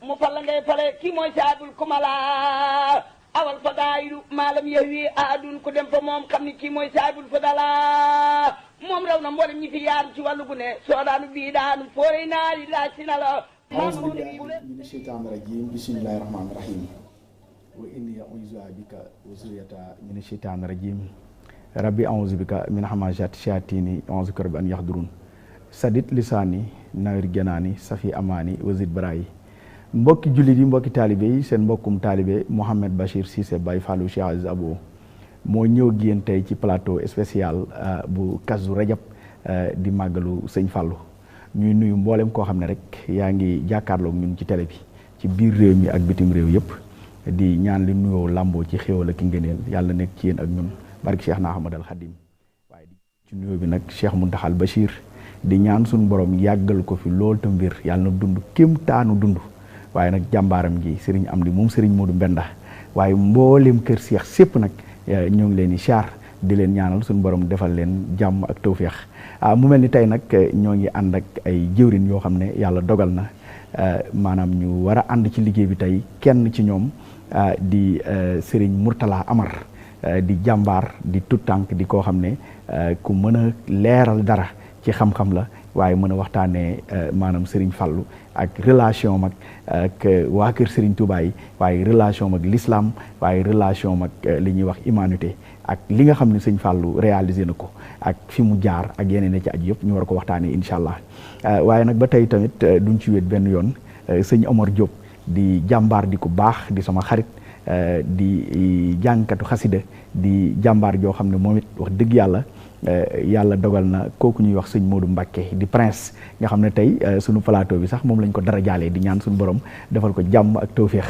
mu fal la ngay fale kii mooy saabul kumala awal fadaayilu maalam yahwi aadun ku dem fa moom xam ni kii mooy saabul fadala moom raw na mboolem ñi fi yaar ci wàllu gu ne soo daanu bii daanu fooree naari laaj si na la auzu billahi mina sheytaani rajim bismillahi rahmaani rahim wa inni u'iizuha bika wa zurriyataha mina sheytaani rajim rabbi a'uuzu bika min hamazaati shayaatiini a'uuzu bika rabbi an yahdurun sadit lisaani nawir janaani safi amaani wazid barayi mbokki jullit yi mbokki taalibe yi seen mbokkum taalibe Mouhamed Bachir Cissé Baye Fallou Cheikh Aziz Abo moo ñëw ak yéen tey ci plateau spécial bu Kazu Rajab di màggalu sëñ Fallou ñuy nuyu mboolem koo xam ne rek yaa ngi jàkkaarloog ñun ci télé bi ci biir réew mi ak bitim réew yëpp di ñaan li nuyoo làmboo ci xéwal ak ngëneel yàlla nekk ci yéen ak ñun barki Cheikh na Ahmad al Khadim waaye ci nuyoo bi nag Cheikh Mountakhal Bachir di ñaan suñu borom yàggal ko fi loolu tam mbir yàlla na dund kéem taanu dund waaye nag jàmbaaram gi Serigne Amdi moom Serigne Modou Mbenda waaye mboolem kër Cheikh sépp nag ñoo ngi leen di siyaar di leen ñaanal suñu borom defal leen jàmm ak tawféex mu mel ni tey nag ñoo ngi ànd ak ay jëwrin yoo xam ne yàlla dogal na maanaam ñu war a ànd ci liggéey bi tey kenn ci ñoom di Serigne Mourtala Amar di jàmbaar di tuttànk di koo xam ne ku mën a leeral dara ci xam-xam la waaye mën a waxtaanee maanaam Serigne Fallou ak relation mag ak waa kër Serigne Touba yi waaye relation mag l'islam waaye relation mag li ñuy wax humanité ak li nga xam ne sëñ Fallou réalisé na ko ak fi mu jaar ak yeneen ci aju yëpp ñu war ko waxtaanee incha allah waaye nag ba tey tamit duñ ci wéet benn yoon sëñ Omar Diop di jàmbaar di ku baax di sama xarit di jàngkatu xasida di jàmbaar joo xam ne moom it wax dëgg yàlla dogal na kooku ñuy wax sëñ Modou Mbacké di prince nga xam ne tey sunu plateau bi sax moom lañ ko dara jaalee di ñaan suñu borom defal ko jàmm ak tawféex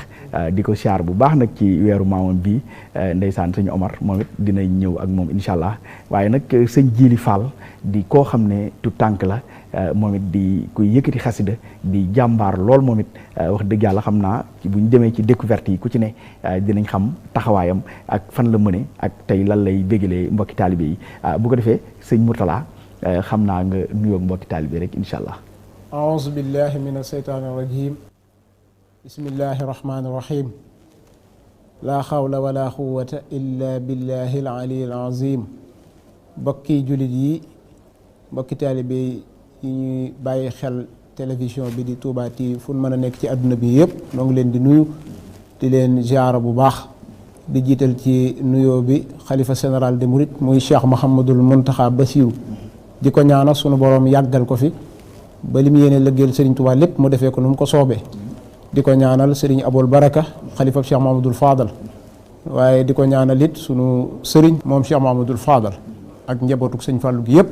di ko siyaar bu baax nag ci weeru maamam bi ndeysaan sëñ Omar moom it dinañ ñëw ak moom incha allah waaye nag sëñ Jili Fall di koo xam ne tu tànk la moom it di kuy yëkkati xasida di jàmbaar lool moom it wax dëgg yàlla xam naa bu ñu demee ci découverte yi ku ci ne dinañ xam taxawaayam ak fan la mëne ak tey lan lay bégalee mbokki taalibe yi bu ko defee sëñ Mourtala xam naa nga nuyoog mbokki taalibe rek incha allah. aouzu billahi min asheytaani rajim bismillahi rahmaani rahim laa xawla wala quwwata illa billahi al ali al azim mbokki jullit yi mbokki taalibe yi ñuy bàyyi xel télévision bi di Touba TV fu mën a nekk ci àdduna bi yëpp noo ngi leen di nuyu di leen ziara bu baax di jiital ci nuyoo bi xalifa général de Mouride muy Cheikh Mouhamadul Mountakha Bassirou di ko ñaanal sunu borom yàggal ko fi ba li mu yéene lëggeel Serigne Touba lépp mu defee ko nu mu ko soobee di ko ñaanal Serigne Aboul Baraka xalifa Cheikh Mouhamadul Fadal waaye di ko ñaanal it sunu Serigne moom Cheikh Mouhamadul Fadal ak njabootuk sëñ Fallou gi yëpp.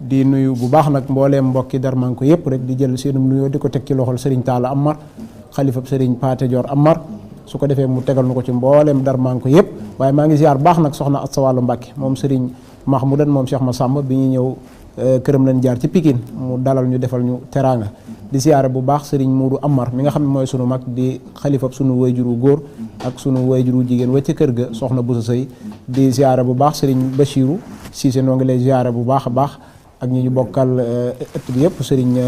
di nuyu bu baax nag mbooleem mbokki Darmanko yëpp rek di jël seenum nuyoo di ko teg ci loxol Serigne Talla Amar xalifab Serigne Paté Dior Amar su ko defee mu tegal nu ko ci mbooleem Darmanko yëpp waaye maa ngi ziar baax nag soxna Asta Wàllu Mbàkke moom Serigne Mahmoudan moom Cheikh Massamba bi ñu ñëw këram lañ jaar ci Pikine mu dalal ñu defal ñu teraanga di ziare bu baax Serigne Moudou Amar mi nga xam ne mooy sunu mag di xalifab sunu wayjuru góor ak sunu wayjuru jigéen wa ca kër ga soxna Boussa Sey di ziare bu baax Serigne Bachirou Cissé noo ngi lay ziare bu baax a baax ak ñi ñu bokkal ëtt bi yëpp Serigne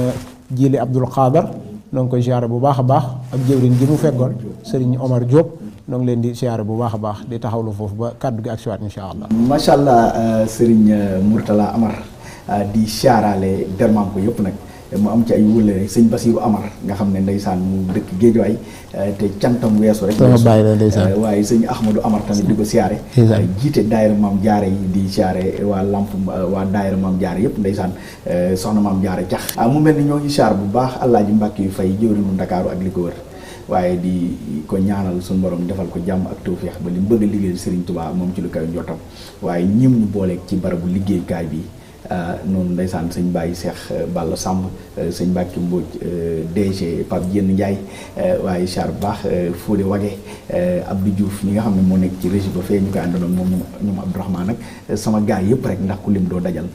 Jili Abdoul Khadar noo ngi koy ziare bu baax a baax ak jëwriñ ji mu feggoon Serigne Omar Diop noo ngi leen di ziare bu baax a baax di taxawlu foofu ba kàddu gi ak siwaat incha allah. macha allah Serigne Mourtala Amar di ziarale Darmanko yëpp nag mu am ci ay wëllëre sëñ Basiru Amar nga xam ne ndeysaan mu dëkk Géejawaay te cantam weesu rek waaye sëñ Ahmadou Amar tamit di ko siyaare jiite daayira Maam Jaare yi di siyaare waa lamp waa daayira Maam Jaare yëpp ndeysaan soxna Maam Jaare cax mu mel ni ñoo ngi siyaar bu baax Alaaji Mbàkke yu fay jëwriñu Ndakaaru ak li ko wër waaye di ko ñaanal suñu borom defal ko jàmm ak tawfeex ba li mu bëgg a liggéeyal Serigne Touba moom ci lu kaw njottam waaye ñim ñu booleeg ci barabu liggéeykaay bi noonu ndeysaan sëñ Baye Cheikh Balla Samb sëñ Mbacke Mbodj DG Pape Diène Ndiaye waaye char bu baax Fodé Wage Abdou Diouf ñi nga xam ne moo nekk ci régie ba fee ñu koy àndaloon moom ñoom Abdourahmane nag sama gaay yëpp rek ndax ku lim doo dajal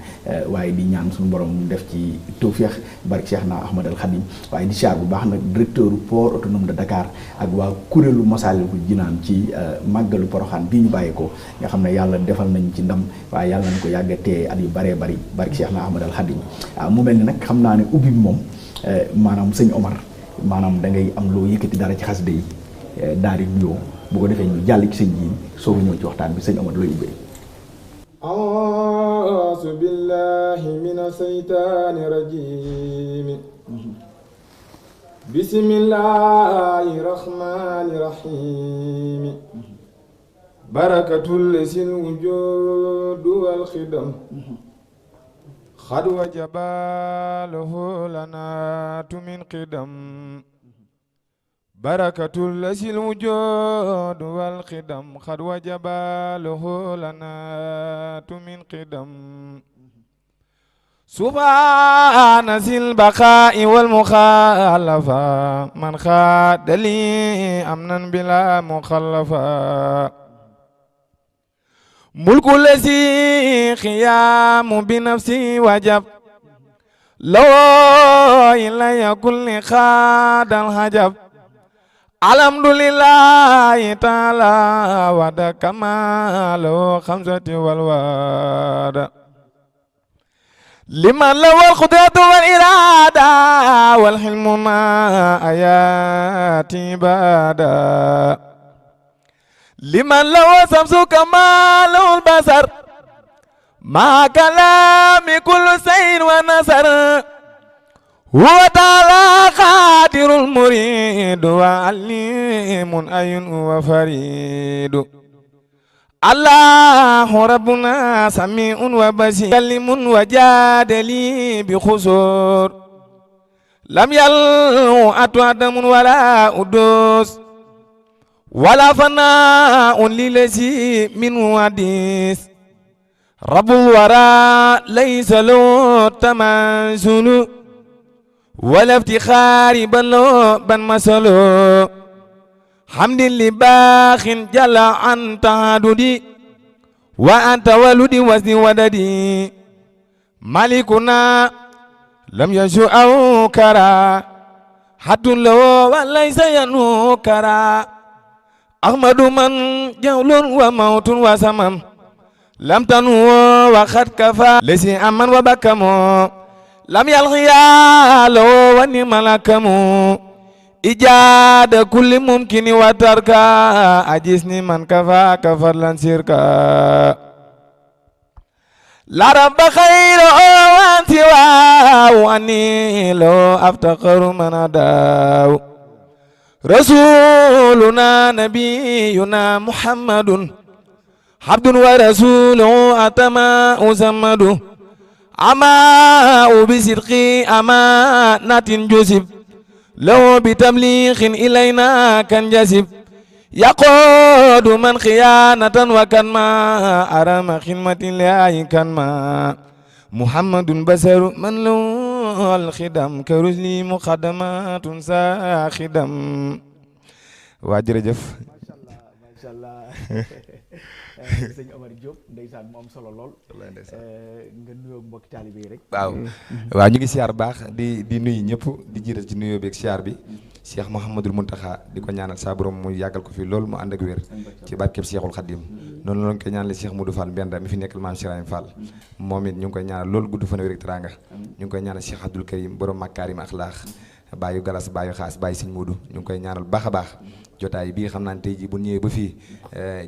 waaye di ñaan suñu borom def ci tawfeex barke Cheikh na Ahmad al Khadim waaye di char bu baax nag directeur port autonome de Dakar ak waa kuréelu Masaalikul Jinaan ci màggalu Poroxaan bii ñu bàyyee ko nga xam ne yàlla defal nañ ci ndam waaye yàlla nañ ko yàgg tee at yu baree bari barke Cheikh na Ahmad al Khadim mu mel ni nag xam naa ne ubbi bi moom maanaam sëñ Omar maanaam da ngay am loo yëkkati dara ci xasida yi daal di nuyoo bu ko defee ñu jàll ci sëñ ji soobu ñëw ci waxtaan bi sëñ Omar looy ubbee. a'uuzu billahi mina saytaani rajiim. bismillahi rahmaani rahiim. barakatul sil wujuud wal xidam. xad wajabalahu lanaatu min qidam. barakatul sil wujuud wal xidam. xad wajabalahu lanaatu min qidam. subhaana sil baqaa'i wal muxaalafa. man xaadali amnan bila muxallafa. mulku lasi xiyaamu bi nafsi wajab. loo ilaya kulli xaadal hajab. alhamdulillahi taala wada kamalo xamsati wal wada. liman lawal qudratu wal irada wal hilmu ma ayati bada. liman lawa samsu kamalul basar ma kalami kullu sayin wa nasar. huwa taala qadirul muridu wa alimun ayun wa faridu. allahu rabbuna samiun wa basir kalimun wa jadali bi khusur. lam yalu atu adamun wala udus wala fana'un lilasi min wadis. rabbul wara laysa lahu tamansulu wala iftikhari ban masalo. hamdin li baaxin jalla an tahadudi wa anta waludi wasni wadadi. malikuna lam yashu aw kara hatun lawo wa laysa yanu kara. ahmadu man jawlun wa mautun wa samam lam tanu wa khad kafa lesi aman wa bakamu lam yalghiya lawo wa ni malakamu. ijaada kulli mumkini wa tarka ajisni man kafa kafadlan sirka. la rabba khayru an siwaahu anni lo aftaqaru man adaw. rasuluna nabiyuna muhammadun abdun wa rasuluhu atama usammadu. ama bisidqi amanatin jusib law bitamliixin ilayna kan jasib. yaquudu man xiyaanatan wa kan ma arama xidmatin liayi kan ma. muhammadun basaru man lawal xidam karusli muqaddamatun sa xidam. waa jërëjëf. macha allah sëñ Omar Diop ndeysaan mu am solo lool. nga nuyoo mbokki taalibe yi rek. waaw ñu ngi siyaar baax di nuyu ñëpp di jiital ci nuyoo beeg siyaar bi Cheikh Mouhamadul Mountakha di ko ñaanal saa borom mu yàggal ko fi lool mu ànd ak wér ci barkeb Cheikhul Khadim. noonu la ñu koy ñaanal Cheikh Modou Fall Mbenda mi fi nekkal maam Cheikh Fall moom it ñu ngi koy ñaanal lool gudd fan wér ak teraanga. ñu ngi koy ñaanal Cheikh Abdoul Karim borom Makarim Akhlaq bàyyu galas bàyyu xaas bàyyi sëñ Modou ñu ngi koy ñaanal baax a baax. jotaay bii xam naa ne tey jii bu ñëwee ba fii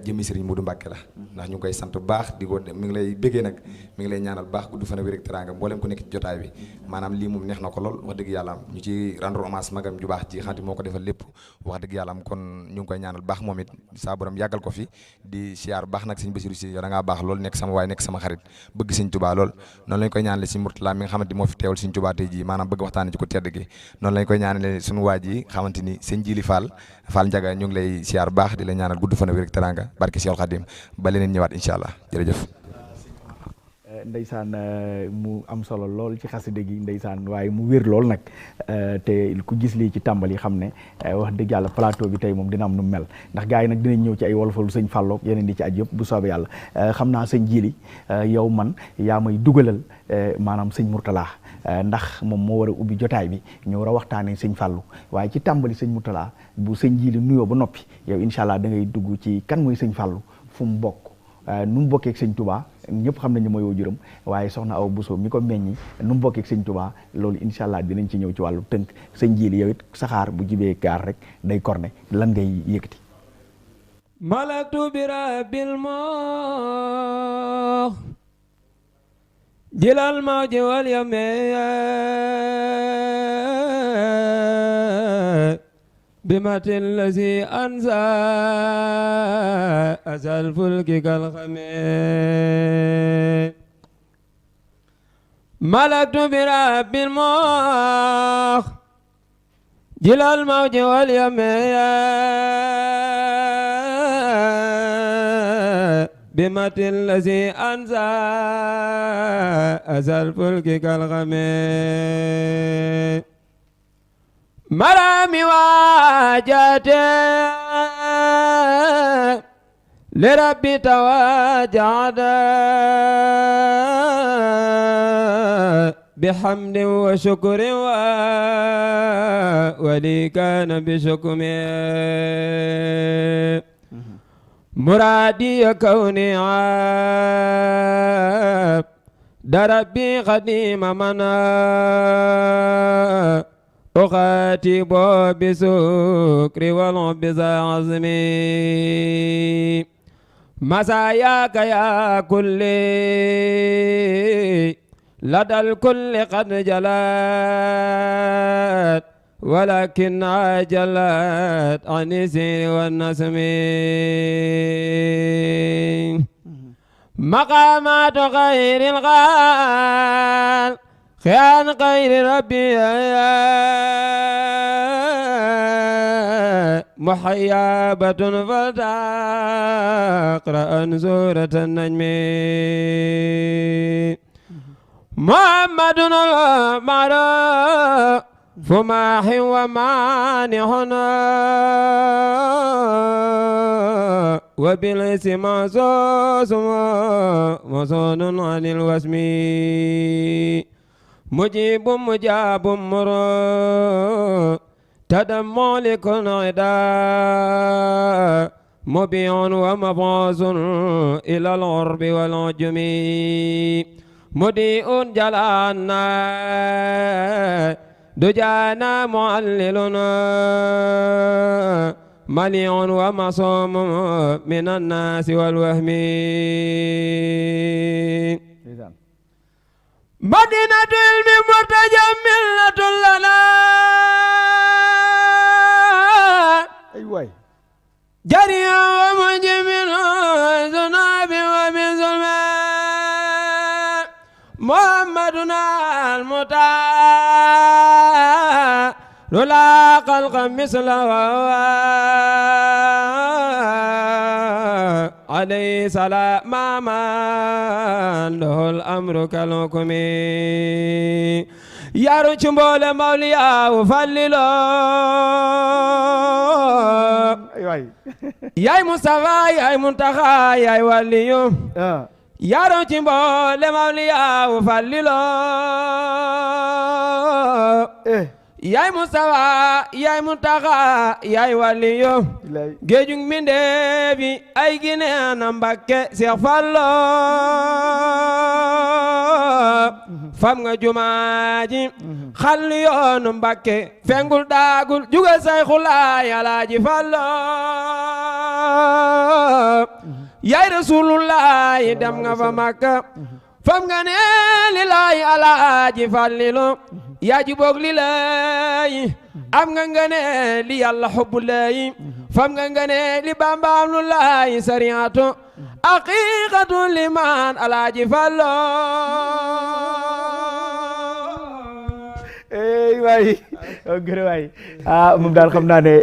jëmmi Serigne Modou Mbacké la ndax ñu ngi koy sant bu baax di ko mi ngi lay bëggee nag mi ngi lay ñaanal baax gudd fan ak wér ak teraanga mboolem ku nekk ci jotaay bi maanaam lii moom neex na ko lool wax dëgg yàlla am ñu ci rendre hommage magam ju baax ji xanti moo ko defal lépp wax dëgg yàlla am kon ñu ngi koy ñaanal baax moom it saa borom yàggal ko fi di siyaar baax nag sëñ Bassirou si yow da ngaa baax lool nekk sama waay nekk sama xarit bëgg sëñ Touba lool noonu lañ koy ñaanale si Mourtala mi nga xamante moo fi teewal sëñ Touba tey jii maanaam bëgg waxtaane ci ko tedd gi noonu lañ koy ñaanale suñu waa ji xamante ni sëñ Jili Fall Njaga ñu ngi lay siyaar baax di la ñaanal gudd fan ak wér ak teraanga barke Cheikh Khadim ba leneen ñëwaat incha allah jërëjëf. ndeysaan mu am solo lool ci xasida gi ndeysaan waaye mu wér lool nag te ku gis lii ci tàmbali xam ne wax dëgg yàlla plateau bi tey moom dina am nu mel ndax gars yi nag dinañ ñëw ci ay wolofalu sëñ Fallook yeneen di ci aj yëpp bu soobee yàlla xam naa sëñ Jili yow man yaa may dugalal maanaam sëñ Mourtala ndax moom moo war a ubbi jotaay bi ñu war a waxtaanee sëñ Fallou waaye ci tàmbali sëñ Mourtala bu sëñ Jili nuyoo ba noppi yow incha allah da ngay dugg ci kan mooy sëñ Fallou fu mu bokk nu mu bokkee ak sëñ Touba ñëpp xam nañu mooy waajuram waaye soxna Awa Bousso mi ko meññi nu mu bokkeeg sëñ Touba loolu incha allah dinañ ci ñëw ci wàllu tënk sëñ Jili yow it saxaar bu jibee gaar rek day korne lan ngay yëkkati. malaktu bi rabbil moox jilal mawji wal yame bimatil lazi anza asal fulki kal xame malaktu bi rabbil moox jilal mawji wal yame بمت الذي أنزى أزل فلك كالغمي مرامي واجاتي لربي تواجعت بحمد وشكر ولي كان بشكمي مرادي كوني عاب دربي قديم منا أخاتب بسكر والعبز عزمي مساياك يا كلي لدى الكل قد جلت ولكن عجلت عن السير والنسم مقامات غير الغال خيان غير ربي محيابة فتقرأ سورة النجم محمد المعروف فماح ومانعنا وبالاسم مصوص مصون عن الوسم مجيب مجاب مرو تدمع لكل عدا مبيع ومبعوث إلى العرب والعجم مضيء جلانا دجانا معللنا مليع ومصوم من الناس والوهم مدينة علم متجملة لنا أيوة جريا ومجمل ذنوب ومن ظلم محمدنا المتعال لا خلق مثله عليه سلام من له الأمر كالحكم يا رجل موليا وفللو يا مصطفى يا منتخى يا ولي يا رجل موليا وفللو yaay Mustafa yaay Muntaxa yaay waliyo géejug mindeefi ay gineena Mbàkke Seex Fallu fam nga jumaaji xal yoonu Mbàkke fengul daagul jugal say xulaay Alaaji Fallu yaay Rasulullah dem nga fa Makka fam nga ne lilaay Alaaji Fallilu yaa ji boog li lay am nga ne li yàlla xubbu lay fam nga ne li bambaam lu lay sariatu aqiqatu liman Alaaji Fallu waay gërë waay moom daal xam naa ne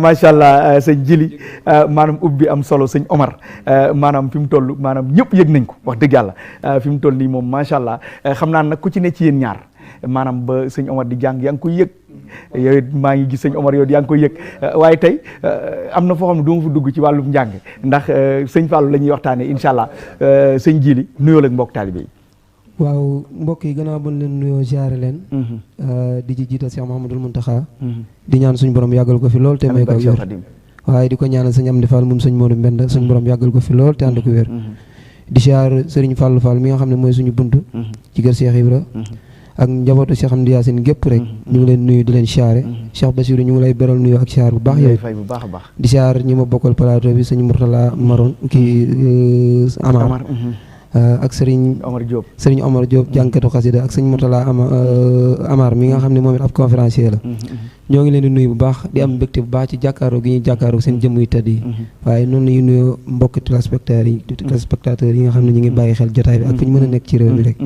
macha allah sëñ Jili maanaam ubbi am solo sëñ Omar maanaam fi mu toll maanaam ñëpp yëg nañ ko wax dëgg yàlla fi mu toll nii moom macha allah xam naa nag ku ci ne ci yéen ñaar maanaam ba sëñ Omar di jàng yaa ngi koy yëg yow it maa ngi gis sëñ Omar yow yaa ngi koy yëg waaye tey am na foo xam ne du ma fa dugg ci wàllum njàng ndax sëñ Fallou la ñuy waxtaanee incha allah sëñ Jili nuyoo ak mbokk taalibe yi. waaw mbokk yi gannaaw bu leen nuyoo ziare leen. di ci jiital Cheikh Mouhamadoul Mountakha. di ñaan suñu borom yàggal ko fi lool te may ko wér. waaye di ko ñaanal sëñ Amdi Fall moom sëñ Modou Mbend suñu borom yàggal ko fi lool te ànd ko wér. di siyaar Serigne Fallou Fall mi nga xam ne mooy suñu bunt ci kër Cheikh Ibra ak njabootu Cheikh Amdi Yaasin gépp rek ñu ngi leen nuyu di leen siyaare Cheikh Bassirou ñu ngi lay beral nuyu ak siyaar bu baax yow fay bu baax a baax di siyaar ñi ma bokkal plateau bi sëñ Mourtala Maron kii Amar ak Serigne Omar Diop jànkatu xasida ak sëñ Mourtala Amar mi nga xam ne moom it ab conférencier la ñoo ngi leen di nuyu bu baax di am mbégte bu baax ci jàkkaaroo gi ñuy jàkkaaroo seen jëmm yu tëdd yi waaye noonu la ñuy nuyoo mbokki téléspectateurs yi nga xam ne ñu ngi bàyyi xel jotaay bi ak fu ñu mën a nekk ci réew mi rek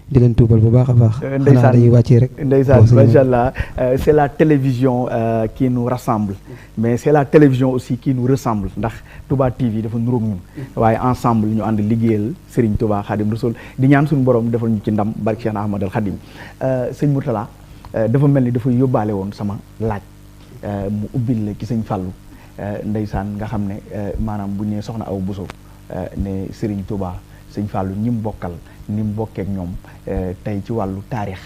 di leen tuubal bu baax a baax xanaa dañuy wàccee rek ndeysaan macha allah c'est la télévision qui nous rassemble mais c'est la télévision aussi qui nous ressemble ndax Touba TV dafa nuróog ñun waaye ensemble ñu ànd liggéeyal Serigne Touba Khadim Rasoul di ñaan suñu borom defal ñu ci ndam barke Cheikh Ahmad al Khadim sëñ Mourtala dafa mel ni dafa yóbbaale woon sama laaj mu ubbil la ci sëñ Fallou ndeysaan nga xam ne maanaam bu ñu nee soxna Awa Bousso ne Serigne Touba sëñ Fallou ñi mu bokkal ni mu bokkee ak ñoom tey ci wàllu taarix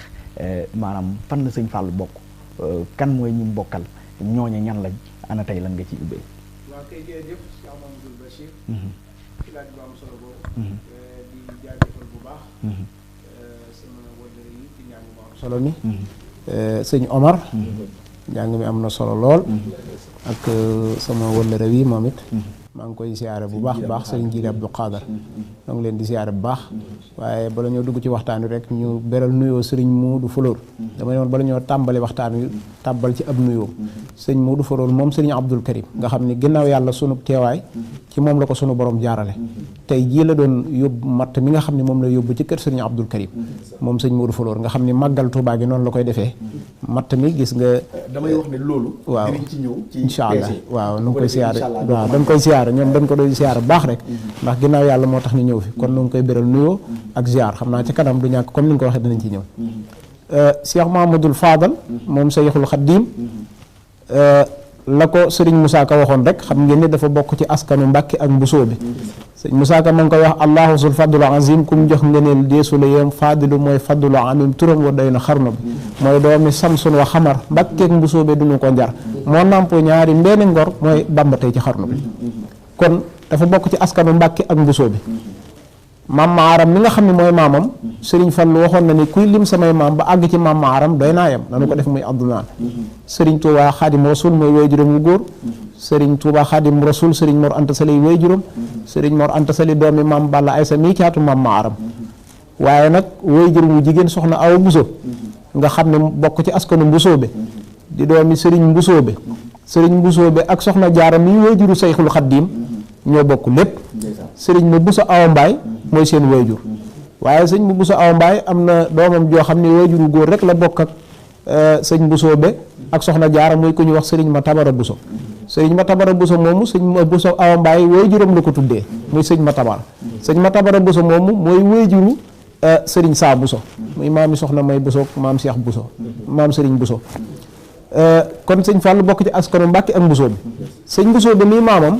maanaam fan la sëñ Fallou bokk kan mooy ñi mu bokkal ñooñe ñan lañ ana tey lan nga ci ubbee. waaw kay jërëjëf Cheikh Mamadou Bachir. ci laaj bu am solo boobu. di jaajëfal bu baax. sama wëllëre yi ci njàng mu am solo mi. sëñ Omar. njàng mi am na solo lool. ak sama wëllëre wi moom it. maa ngi koy siyaare bu baax baax sëriñ Jili Abdou Khadar ñoo ngi leen di siyaare bu baax waaye bala ñoo dugg ci waxtaan wi rek ñu beral nuyoo sëriñ Modou Falor dama ne woon bala ñoo tàmbali waxtaan wi tàbbal ci ab nuyoo sëriñ Modou Falor moom sëriñ Abdoul Karim nga xam ne ginnaaw yàlla sunu teewaay ci moom la ko sunu borom jaarale tey jii la doon yóbbu matt mi nga xam ne moom la yóbbu ci kër sëriñ Abdoul Karim moom sëriñ Modou Falor nga xam ne màggal Tuubaa gi noonu la koy defee matt mi gis nga damay wax ne loolu waaw dinañ ci ñëw ci incha allah waaw nu ngi koy siyaare waaw dañ koy siyaare ñoom dañ ko doon siyaare baax rek ndax ginnaaw yàlla moo tax ñu ñëw fi kon nu ngi koy béral nuyoo ak ziar xam naa ci kanam du ñàkk comme ni nga ko waxee dinañ ci ñëw Cheikh Mahamadul Fadal moom Seyxul Xaddiim la ko Serigne Moussa Ka waxoon rek xam ngeen ne dafa bokk ci askanu Mbàkke ak Mbusoo bi sëñ Moussa Ka ma ngi koy wax allahu sul fadlu azim kum jox ngeneel deesu la yem fadilu mooy fadlu amim turam wa doy na xarnu bi mooy doomi samsun wa xamar Mbàkke ak Mbusoo bi duñu ko njar moo namp ñaari mbeeni ngor mooy Bàmba tey ci xarnu bi kon dafa bokk ci askanu Mbàkke ak Mbusoo bi maam Maaram mi nga xam ne mooy maamam Serigne Fallu waxoon na ni kuy lim samay maam ba àgg ci maam Maaram doy naa yem nanu ko def muy Abdoulaye Serigne Touba Xaadim Rasul mooy waajuram wu góor Serigne Touba Xaadim Rasul Serigne Mor Anta Sali waajuram Serigne Mor Anta Sali doomi maam Balla Aysa mii caatu maam Maaram waaye nag waajuram wu jigéen soxna Awa Buso nga xam ne bokk ci askanu Mbusoobe di doomi Serigne Mbusoobe Serigne Mbusoobe ak soxna Jaara mii waajuru Seyxul Xaddiim ñoo bokk lépp Serigne ma Buso Awa Mbaay mooy seen waajur waaye sëñ bu Buso Awa Mbaay am na doomam joo xam ne waajuru góor rek la bokk ak sëñ Mbusoobe ak soxna Jaara muy ku ñu wax sëriñ ma Tabara Buso sëriñ ma Tabara Buso moomu sëñ ma Buso Awa Mbaay waajuram la ko tuddee muy sëñ ma Tabara sëñ ma Tabara Buso moomu mooy waajuru sëriñ Saa Buso muy maami soxna May Buso maam Cheikh Buso maam sëriñ Buso kon sëñ Fall bokk ci askanu Mbàkke ak Mbusoobe sëñ Mbusoobe mii maamam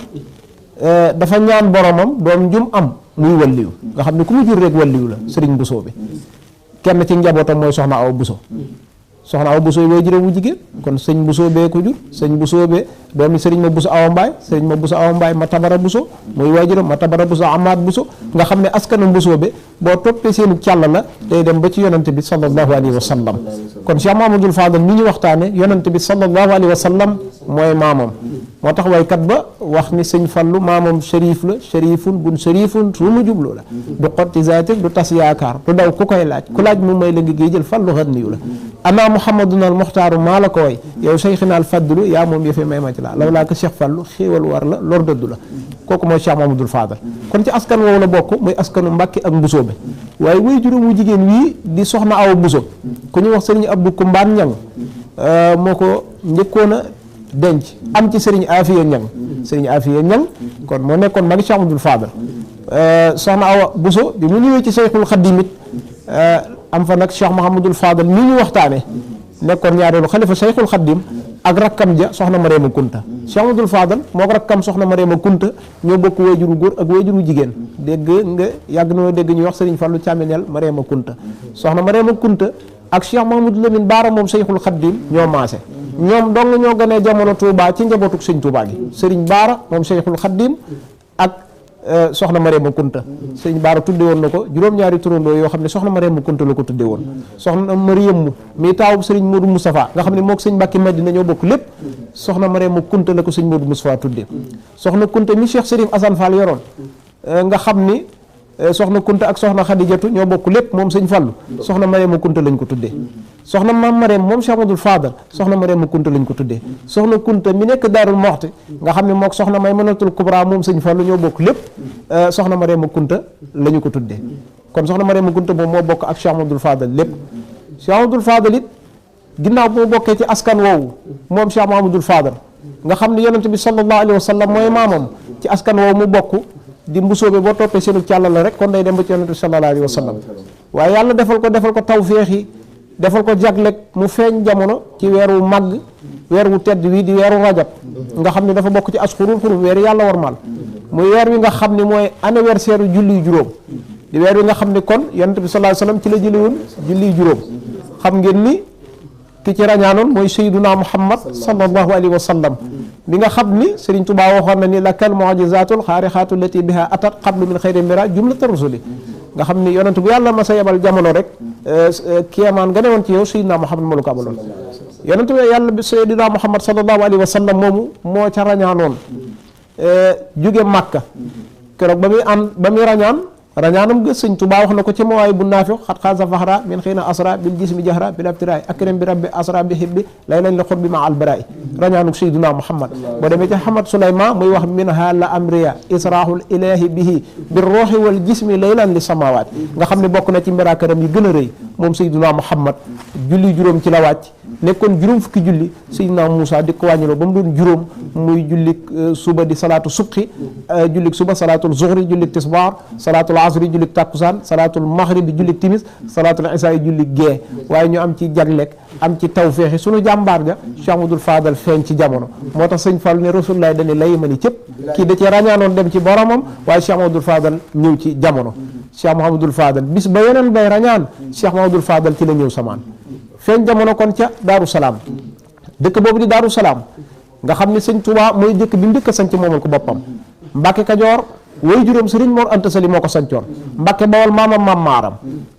dafa ñaan boromam doom jum am muy walliw nga xam ne ku mu jur rek walliw la sëriñ Bousso bi kenn ci njabootam mooy soxna Awa Bousso soxna Awa Bousso way juróom wu jigéen kon sëñ Bousso bee ko jur sëñ Bousso bee doomi sëriñ ma Bousso Awa Mbaay sëriñ ma Bousso Awa Mbaay ma Tabara Bousso muy way juróom ma Tabara Bousso Amaat Bousso nga xam ne askanu Bousso bi boo toppee seenu càll la day dem ba ci yonante bi sallallahu alayhi wa sallam kon Cheikh Mahamadul Fadal mi ñu waxtaane yonante bi sallallahu alayhi wa sallam mooy maamam moo tax waykat ba wax ni sëñ Fallu maamam shérif la shérifun bun shérifun su mu jublu la du xotti zaatir du tas yaakaar du daw ku koy laaj ku laaj mu may la ngi géejël Fallu xat niyu la ana muhammaduna al muxtaaru maa la ko way yow cheikhina al fadlu yaa moom yëfe may ma ci la law laa ko Cheikh Fallu xéewal war la lor dëddu la kooku mooy Cheikh Mahamadul Fadal kon ci askan woowu la bokk muy askanu Mbàkke ak Mbusoobe waaye way juróom wu jigéen wii di soxna Awa Buso ku ñu wax sëriñ Abdou Kumbaan Ñang moo ko njëkkoon a denc am ci sëriñ Afiya Ñang sëriñ Afiya Ñang kon moo nekkoon magi Cheikh Amadou Fadal soxna Awa Buso bi mu ñëwee ci Seyxul Xadiim it am fa nag Cheikh Mahamadul Fadal mi ñu waxtaane nekkoon ñaareelu xalifa Seyxul Xadiim ak rakkam ja soxna Mareema Kunta Cheikh Amadou Fadal moo ko rakkam soxna Mareema Kunta ñoo bokk wayjuru góor ak wayjuru jigéen dégg nga yàgg na dégg ñuy wax sëriñ Fallu càmmineel Mareema Kunta soxna Mareema Kunta ak Cheikh Mahamadou Lamine Baara moom Seyxul Xadiim ñoo maase ñoom dong ñoo gënee jamono Touba ci njabootuk sëñ Touba gi sëriñ Baara moom Seyxul Xaddiim ak soxna Mariama Kunta sëñ Baara tudde woon na ko juróom-ñaari turandoo yoo xam ne soxna Mariama Kunta la ko tudde woon soxna Mariamu mi taawub sëriñ Modou Moustapha nga xam ne moo ko sëñ Mbàkke Madina ñoo bokk lépp soxna Mariama Kunta la ko sëñ Modou Moustapha tudde soxna Kunta mi Cheikh Sérif Assane Fall yoroon nga xam ni soxna Kunta ak soxna Xadijatu ñoo bokk lépp moom sëñ Fallu soxna Mariama Kunta lañ ko tuddee soxna Maam Mariam moom Cheikh Amadou Fadal soxna Mariama Kunta lañ ko tuddee soxna Kunta mi nekk Daarul Moxti nga xam ne mook soxna Maymunatul Kubra moom sëñ Fallu ñoo bokk lépp soxna Mariama Kunta la ñu ko tuddee kon soxna Mariama Kunta moom moo bokk ak Cheikh Amadou Fadal lépp Cheikh Amadou Fadal it ginnaaw bu mu bokkee ci askan woowu moom Cheikh Amadou Fadal nga xam ne yonent bi sallallahu alayhi wa sallam mooy maamam ci askan woowu mu bokk di mbusoobe boo toppee seenu càlla la rek kon day dem ba ci yonent bi sallallahu alayhi wa sallam waaye yàlla defal ko tawféex yi defal ko jaglek mu feeñ jamono ci weeru màgg weer wu tedd wi di weeru rajab nga xam ne dafa bokk ci asxurul xurum weer yàlla war maal muy weer wi nga xam ne mooy anniversaire julli juróom di weer wi nga xam ne kon yonent bi sallallahu alayhi wa sallam ci la jële woon julli juróom xam ngeen ni ki ci rañaanoon mooy sayyiduna Muhammad sallallahu alayhi wa sallam bi nga xam ni Serigne Touba waxoon na ni lakal mu'jizatul xaarixaatu lati biha atat qablu min xayri mira jumlata rusuli nga xam ni yonent bu yàlla ma sa yebal jamono rek kéemaan nga ne woon ci yow sayyiduna Muhammad moo la ko amaloon yonent bi yàlla bi sayyiduna Muhammad sallallahu alayhi wa sallam moomu moo ca rañaanoon jóge Màkka keroog ba muy rañaanam ga sëñ Tuubaa wax na ko ci mawaay bu naafi xat xaasa faxra min xiina asra bil jismi jahra bil abtiraay akram bi rabbi asra bi hibbi lay lañ la xut bi ma albaraay rañaanuk sayduna Muhammad boo demee ci Hamad Soulayman muy wax min ha la amriya israhul ilahi bihi bir ruuxi wal jismi laylan li samawaat nga xam ne bokk na ci mbiraakaram yi gën a rëy moom sayduna Muhammad julli juróom ci la wàcc nekkoon juróom fukki julli sayduna Moussa di ko wàññiloo ba mu doon juróom muy jullik suba di salaatu subhi jullik suba salaatul zuhri jullik tisbaar salaatul asri jullik takkusaan salaatul maghribi jullik timis salaatul isaa jullik gee waaye ñu am ci jaglek am ci tawféexi sunu jàmbaar ga Cheikh Amadou Fadal feeñ ci jamono moo tax sëñ Fall ne Rasulullah dañu lay ma ni cëpp kii da cee ràñaanoon dem ci boromam waaye Cheikh Amadou Fadal ñëw ci jamono Cheikh Mouhamadoul Fadal bis ba yeneen bay rañaan Cheikh Mouhamadoul Fadal ci la ñëw samaan feeñ jamono kon ca Daaru Salaam dëkk boobu di Daaru Salaam nga xam ne sëñ Touba mooy dëkk bi njëkk a sanc moomal ko boppam Mbàkke Kajoor way juróom sëriñ Mor Anta Sali moo ko sancoon Mbàkke Bawol maamam maam maaram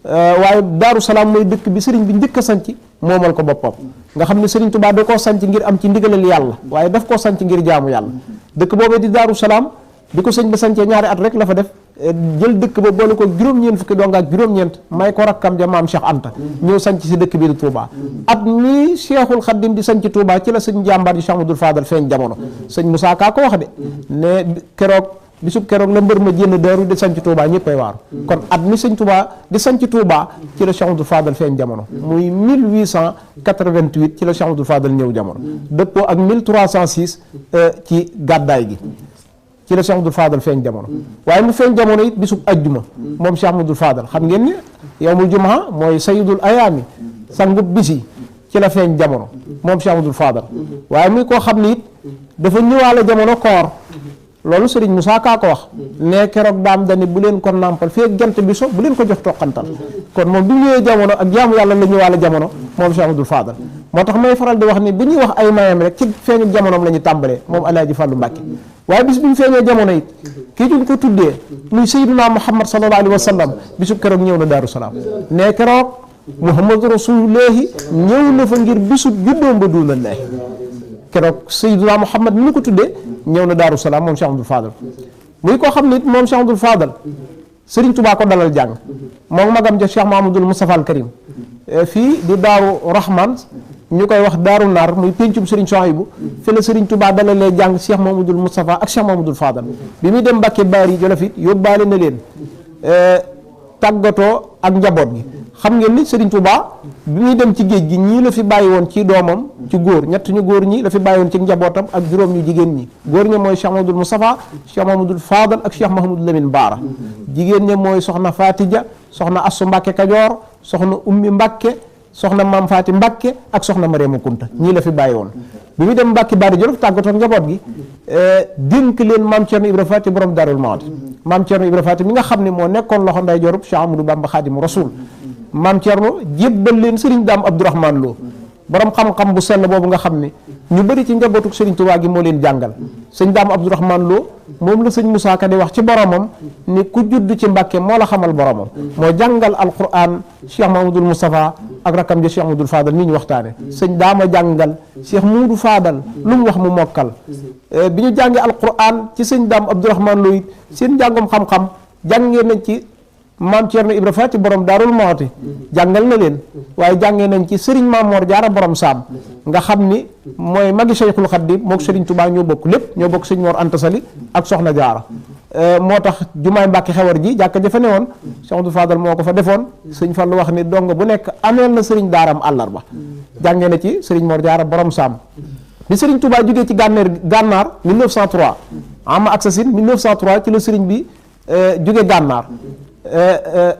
waaye Daaru Salaam mooy dëkk bi sëriñ bi njëkk a sanc moomal ko boppam nga xam ne sëriñ Touba da koo sanc ngir am ci ndigalal yàlla waaye daf koo sanc ngir jaamu yàlla dëkk boobee di Daaru Salaam bi ko sëñ ba sancee ñaari at rek la fa def jël dëkk ba boole ko juróom-ñeent fukki donga ak juróom-ñeent may ko rakkam ja maam Cheikh Anta ñëw sanc si dëkk bi di Touba at mi Cheikhul Khadim di sanc Touba ci la sëñ jàmbaar ji Cheikh Amadou Fadal feeñ jamono sëñ Moussa Ka ko wax de ne bisub keroog la mbër ma jénn daaru di sanc Touba ñëppay waaru kon at mi sëñ Touba di sanc Touba ci la Cheikh Amadou Fadal feeñ jamono muy 1888 ci la Cheikh Amadou Fadal ñëw jamono dëppoo ak 1306 ci gàddaay gi ci la Cheikh Amadou Fadal feeñ jamono waaye mu feeñ jamono it bisub ajjuma moom Cheikh Amadou Fadal xam ngeen ni yawmul jumaa mooy sayyidul ayaami sangub bisi ci la feeñ jamono moom Cheikh Amadou Fadal waaye muy koo xam ni it dafa ñëwaale jamono koor loolu Serigne Moussa Ka ko wax ne keroog daam dani bu leen ko nàmpal fee jant bi so bu leen ko jox toqantal kon moom bi ñëwee jamono ak jaamu yàlla la ñëwaale jamono moom Cheikh Amadou Fadal moo tax may faral di wax ni bu ñuy wax ay mayam rek ci feeñu jamonoom la ñu tàmbalee moom Alaaji Fàllu Mbàkke waaye bis bi ñu feeñee jamono it kii ñu ko tuddee muy Sayyiduna Muhammad sallallahu alayhi wa sallam bisub keroog ñëw na Daaru Salaam ne keroog Muhammadu Rasulullahi ñëw na fa ngir bisub juddoom ba duunallaahi keroog Sayyiduna Muhammad mi ñu ko tuddee ñëw na Daaru Salaam moom Cheikh Amadou Fadal muy koo xam ne it moom Cheikh Amadou Fadal Serigne Touba ko dalal jàng moom magam ja Cheikh Mahamadul Moustapha al Karim fii di Daaru Rahman ñu koy wax Daaru Naar muy péncum Serigne Souhaïbou fi la Serigne Touba dalalee jàng Cheikh Mahamadul Moustapha ak Cheikh Mahamadul Fadal bi muy dem Mbàkke Baari Jolof it yóbbaale na leen tàggatoo ak njaboot gi xam ngeen ni Serigne Touba bi muy dem ci géej gi ñii la fi bàyyi woon ci doomam ci góor ñett ñu góor ñi la fi bàyyi woon ci njabootam ak juróom ñu jigéen ñi góor ña mooy Cheikh Mahamadul Moustapha Cheikh Mahamadul Fadal ak Cheikh Mahamadul Lamine Baara jigéen ña mooy soxna Fatija soxna Assu Mbàkke Kajoor soxna Ummi Mbàkke soxna Maam Faati Mbàkke ak soxna Mariama Kunta ñii la fi bàyyi woon bi muy dem Mbàkke Baari Jolof tàggatoon njaboot gi dénk leen Maam Cerno Ibra Faati borom Daarul Muhti Maam Cerno Ibra Faati mi nga xam ne moo nekkoon loxo nday jorub Cheikh Amadou Bamba Xaadimu Rasuul Maam Cerno jébbal leen Sëriñ Daam Abdourahmane Lo borom xam-xam bu sell boobu nga xam ne ñu bëri ci njabootuk Serigne Touba gi moo leen jàngal sëñ Daam Abdourahmane Lo moom la sëñ Moussa Ka di wax ci boromam ni ku judd ci Mbàkke moo la xamal boromam moo jàngal alquran Cheikh Mahmoudul Moustapha ak rakam ja Cheikh Mahmoudul Fadal nii ñu waxtaane sëñ Daama jàngal Cheikh Mahmoudou Fadal lu mu wax mu mokkal bi ñu jàngee alquran ci sëñ Daam Abdourahmane Lo it seen njàngum xam-xam jàngee nañ ci maam Thierno Ibra Faty borom Daarul Mooti jàngal na leen waaye jàngee nañ ci Serigne Mamor Jaara borom Saam nga xam ni mooy magi Cheikhul Khadim mook Serigne Touba ñoo bokk lépp ñoo bokk sëñ Mor Anta Sali ak Soxna Jaara moo tax jumaay Mbàkke xewar ji jàkka ja fa ne woon Cheikh Abdou Fadal moo ko fa defoon sëñ Fallu wax ni dong bu nekk ameel na Serigne daaram àllarba jàngee na ci Serigne Mor Jaara borom Saam bi Serigne Touba jógee ci gànnaar 1903 ama ak sasin 1903 ci la Serigne bi jóge gànnaar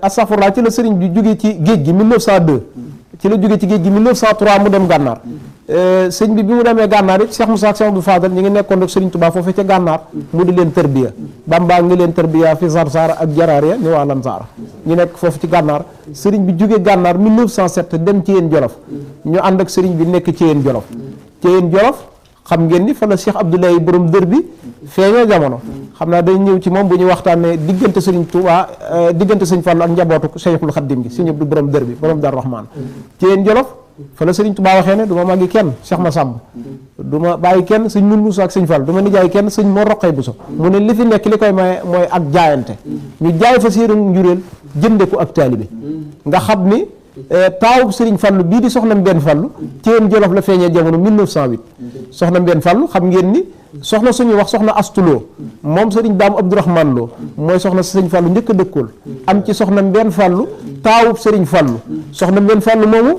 astafurlah ci la sëriñ bi jóge ci géej gi 1902 ci la jóge ci géej gi 1903 mu dem gànnaar sëñ bi mu demee gànnaar it Cheikh Moussa ak Cheikh Abdou Fadal ñi ngi nekkoon ak Sëriñ Touba foofee ca gànnaar mu di leen tërbiya Bamba ngi leen tërbiya fi Sarsara ak Jaraariya ni waa Lansara ñu nekk foofu ci gànnaar sëriñ bi jóge gànnaar 1907 dem ci yéen Jolof ñu ànd ak sëriñ bi nekk ci yéen Jolof ci yéen Jolof xam ngeen ni fa la Cheikh Abdoulaye borom dër bi feeñoo jamono xam naa day ñëw ci moom bu ñu waxtaanee diggante Sëriñ Touba diggante Sëriñ Fallu ak njabootu Cheikhul Khadim gi Sëriñ Abdou borom dër bi borom Daaru Rahmaan ci yéen Jolof fa la Sëriñ Touba waxee ne du ma màggi kenn Cheikh Massamba du ma bàyyi kenn sëñ Mun Musa ak sëñ Fall du ma nijaay kenn sëñ moo roqee bu so mu ne li fi nekk li koy maye mooy ak jaayante ñu jaay fa séerum njuréel jënde ko ak taalibe nga xam ni taawub Sëriñ Fallu bii di soxna Mbène Fallu ci yéen Jolof la feeñee jamono 1908 soxna Mbène Fallu xam ngeen ni soxna suñuy wax soxna Astuloo moom Sëriñ Daam Abdourahmane Lo mooy soxna Sëriñ Fallu njëkk a dëkkool am ci soxna Mbène Fallu taawub Sëriñ Fallu soxna Mbène Fallu moomu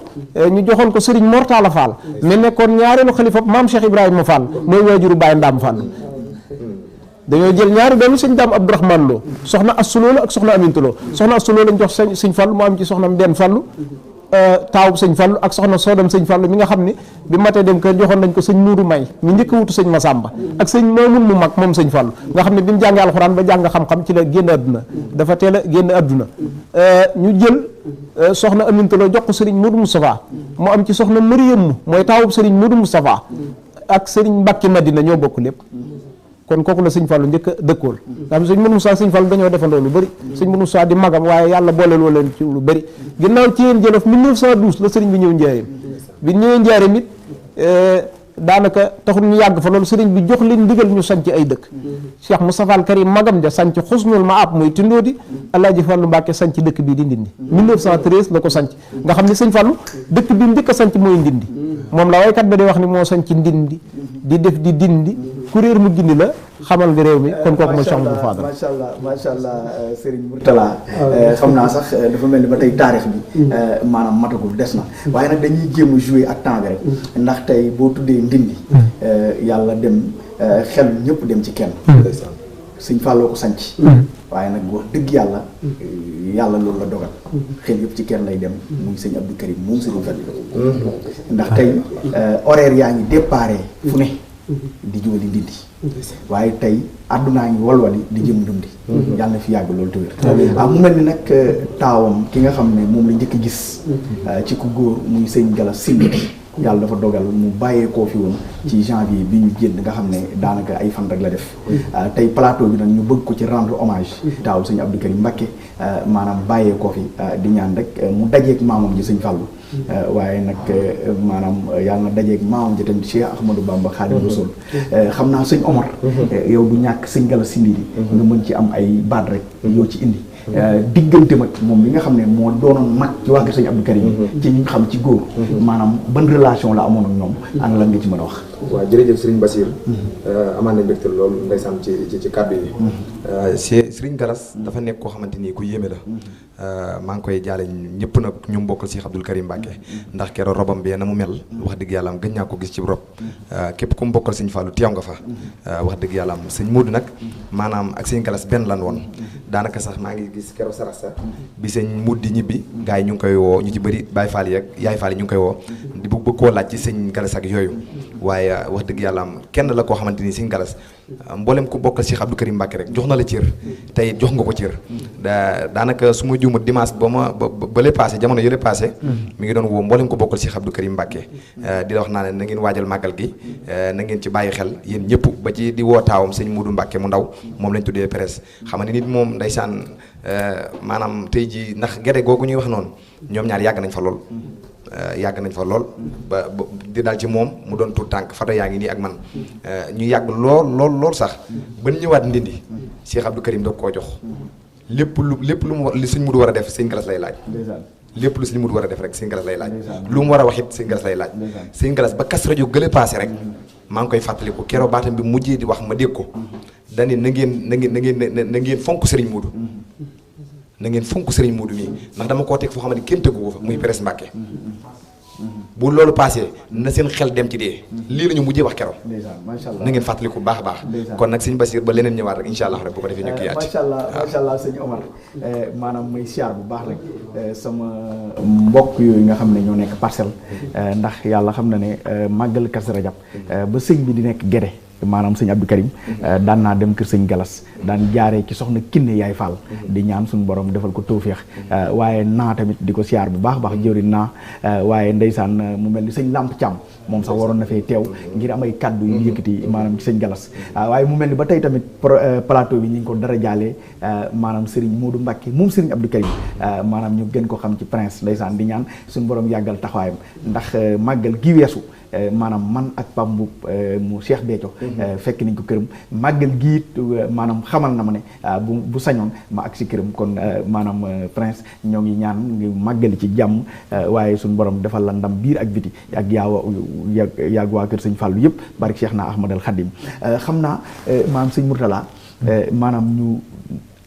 ñu joxoon ko Sëriñ Mortala Fall mais nekkoon ñaareelu xalifa maam Cheikh Ibrahima Fall mooy waajuru Baye Ndaam Fallu dañoo jël ñaari doomu sëñ Daam Abdourahmane Lo soxna Astuloo la ak soxna Aminta Lo soxna Astuloo lañ jox sëñ Fallu mu am ci soxna Mbène Fallu taawub sëñ Fallu ak soxna Soodam sëñ Fallu mi nga xam ni bi matee dem kër joxoon nañ ko sëñ Muudu May mi njëkk a wutu sëñ Masamba ak sëñ Moomun mu mag moom sëñ Fallu nga xam ne bi mu jàngee alxuraan ba jàng xam-xam ci la génn àdduna dafa teel a génn àdduna ñu jël soxna Aminta Lo jox ko sëriñ Muudu Moustapha mu am ci soxna Mariam mooy taawub sëriñ Muudu Moustapha ak sëriñ Mbàkke Madina ñoo bokk lépp kon kooku la sëñ Fallu njëkk a dëkkool nga xam sëñ Munu Musaa sëñ Fallu dañoo defandoo lu bëri sëñ Munu Musaa di magam waaye yàlla booleloo leen ci lu bëri ginnaaw ci yéen Jolof 1912 la sëriñ bi ñëw njaareem bi ñëwee njaareem it daanaka taxul ñu yàgg fa loolu sëriñ bi jox leen ndigal ñu sanc ay dëkk Cheikh Moustapha al Karim magam ja sanc Xusnul Maab muy Tindóodi Alaaji Fallu Mbàkke sanc dëkk bii di Ndindi 1913 la ko sanc nga xam ne sëñ Fallu dëkk bi njëkk a sanc mooy Ndindi moom la waykat ba di wax ni moo sanc Ndindi di def di dindi kuréer mu gindi la xamal nga réew mi kon kooku mooy Cheikh Abdou Fadal macha allah Serigne Mourtala xam naa sax dafa mel ni ba tey taarix bi maanaam matagul des na waaye nag dañuy jéem a jouer ak temps bi rek ndax tey boo tuddee Ndindi yàlla dem xel ñëpp dem ci kenn sëñ Falloo ko sanc waaye nag wax dëgg yàlla loolu la dogal xel yëpp ci kenn lay dem muy sëñ Abdou Karim moom Serigne Fallou ndax tey horaire yaa ngi déparé fu ne di jóoli Ndindi waaye tey àddunaa ngi walwali di jëm Ndindi yàlla na fi yàgg loolu te wér mu mel ni nag taawam ki nga xam ne moom la njëkk gis ci ku góor muy sëñ Gala Sylla yàlla dafa dogal mu bàyyeekoo fi woon ci janvier bi ñu génn nga xam ne daanaka ay fan rek la def tey plateau bi nag ñu bëgg ko ci rendre hommage taaw sëñ Abdou Karim Mbacké maanaam bàyyeekoo fi di ñaan rek mu dajeeg maamam ji sëñ Fallou waaye nag maanaam yàlla na dajeeg maamam ji tamit Cheikh Ahmadou Bamba Khadimu Rasul xam naa sëñ Omar yow du ñàkk sëñ Gala Sylla nga mën ci am ay baat rek yoo ci indi diggante mag moom mi nga xam ne moo doonoon mag ci waa kër sëñ Abdou Karim ci ñu xam ci góor maanaam ban relation la amoon ak ñoom ak lan nga ci mën a wax. waaw jërëjëf Serigne Bassir amaan nañ mbégte loolu ndeysaan ci kàddu yi Serigne Galas dafa nekk koo xamante ni ku yéeme la maa ngi koy jaale ñëpp nag ñu mbokkal Cheikh Abdou Karim Mbacké ndax keroog robam bi na mu mel wax dëgg yàlla am gën ñaa ko gis ci rob képp ku mbokkal sëñ Fallou teew nga fa wax dëgg yàlla am sëñ Modou nag maanaam ak sëñ Galas benn lan woon daanaka sax maa ngi gis keroog sarasa bi sëñ Modou di ñibbi gars yi ñu ngi koy woo ñu ci bëri Baye Fall yi ak Yaay Fall yi ñu ngi koy woo di bëgg koo laaj ci sëñ Galas ak yooyu waaye wax dëgg yàlla am kenn la koo xamante ni sëñ Galas mboolem ku bokkal Cheikh Abdou Karim Mbacké rek jox na la cër tey jox nga ko cër daanaka su ma juuma dimanche ba le passé jamono yële passé mi ngi doon woo mboolem ku bokkal Cheikh Abdou Karim Mbacké di la wax naa ne na ngeen waajal màggal gi na ngeen ci bàyyi xel yéen ñëpp ba ci di woo taawam sëñ Modou Mbacké mu ndaw moom lañ tuddee presse xam nga nit moom ndeysaan maanaam tey ji ndax gerte googu ñuy wax noonu ñoom ñaar yàgg nañ fa lool ba di daal ci moom mu doon tuut tànk foto yaa ngi nii ak man ñu yàgg lool sax ba ñëwaat ndindi Cheikh Abdou Karim da koo jox lépp lu mu li sëñ Mudu war a def sëñ Galas lay laaj lépp lu sëñ Mudu war a def rek sëñ Galas lay laaj lu mu war a wax it sëñ Galas lay laaj sëñ Galas ba kas rajo gële passé rek maa ngi koy fàttaliku keroog baatam bi mujjee di wax ma dégg ko dani na ngeen fonk Serigne Mudu na ngeen fonk Serigne Modou mii ndax dama koo teg foo xam ne kenn tegu ko fa muy presse Mbacké bu loolu passé na seen xel dem ci dee lii la ñu mujjee wax keroog na ngeen fàttaliku baax a baax kon nag sëñ Bassir ba leneen ñëwaat rek incha allah rek bu ko defee ñu kiyaat macha allah sëñ Omar maanaam may siyaar bu baax rek sama mbokk yooyu nga xam ne ñoo nekk Parcelles ndax yàlla xam na ne màggal Kazu Rajab ba sëñ bi di nekk Guédé maanaam sëñ Abdou Karim daan naa dem kër sëñ Galas daan jaaree ci soxna Kiné Yaay Fall di ñaan suñu borom defal ko tawféex waaye naa tamit di ko siyaar bu baax jëwriñ naa waaye ndeysaan mu mel ni sëñ Lamp Thiam moom sax waroon na fay teew ngir am ay kaddu yu yëkkati maanaam ci sëñ Galas waaye mu mel ni ba tey tamit plateau bi ñu ngi ko dara jaalee maanaam Serigne Modou Mbacké moom Serigne Abdou Karim maanaam ñu gën ko xam ci Prince ndeysaan di ñaan suñu borom yàggal taxawaayam ndax màggal gi weesu maanaam man ak Pape Mboup mu Cheikh Béthio fekk nañ ko këram màggal giit maanaam xamal na ma ne bu sañoon ma ak si këram kon maanaam Prince ñoo ngi ñaan ngi màggali ci jàmm waaye suñu borom defal la ndam biir ak biti ak yaag waa kër sëñ Fallou yëpp barik Cheikh naa Ahmadal Khadim xam naa maanaam sëñ Mourtala maanaam ñu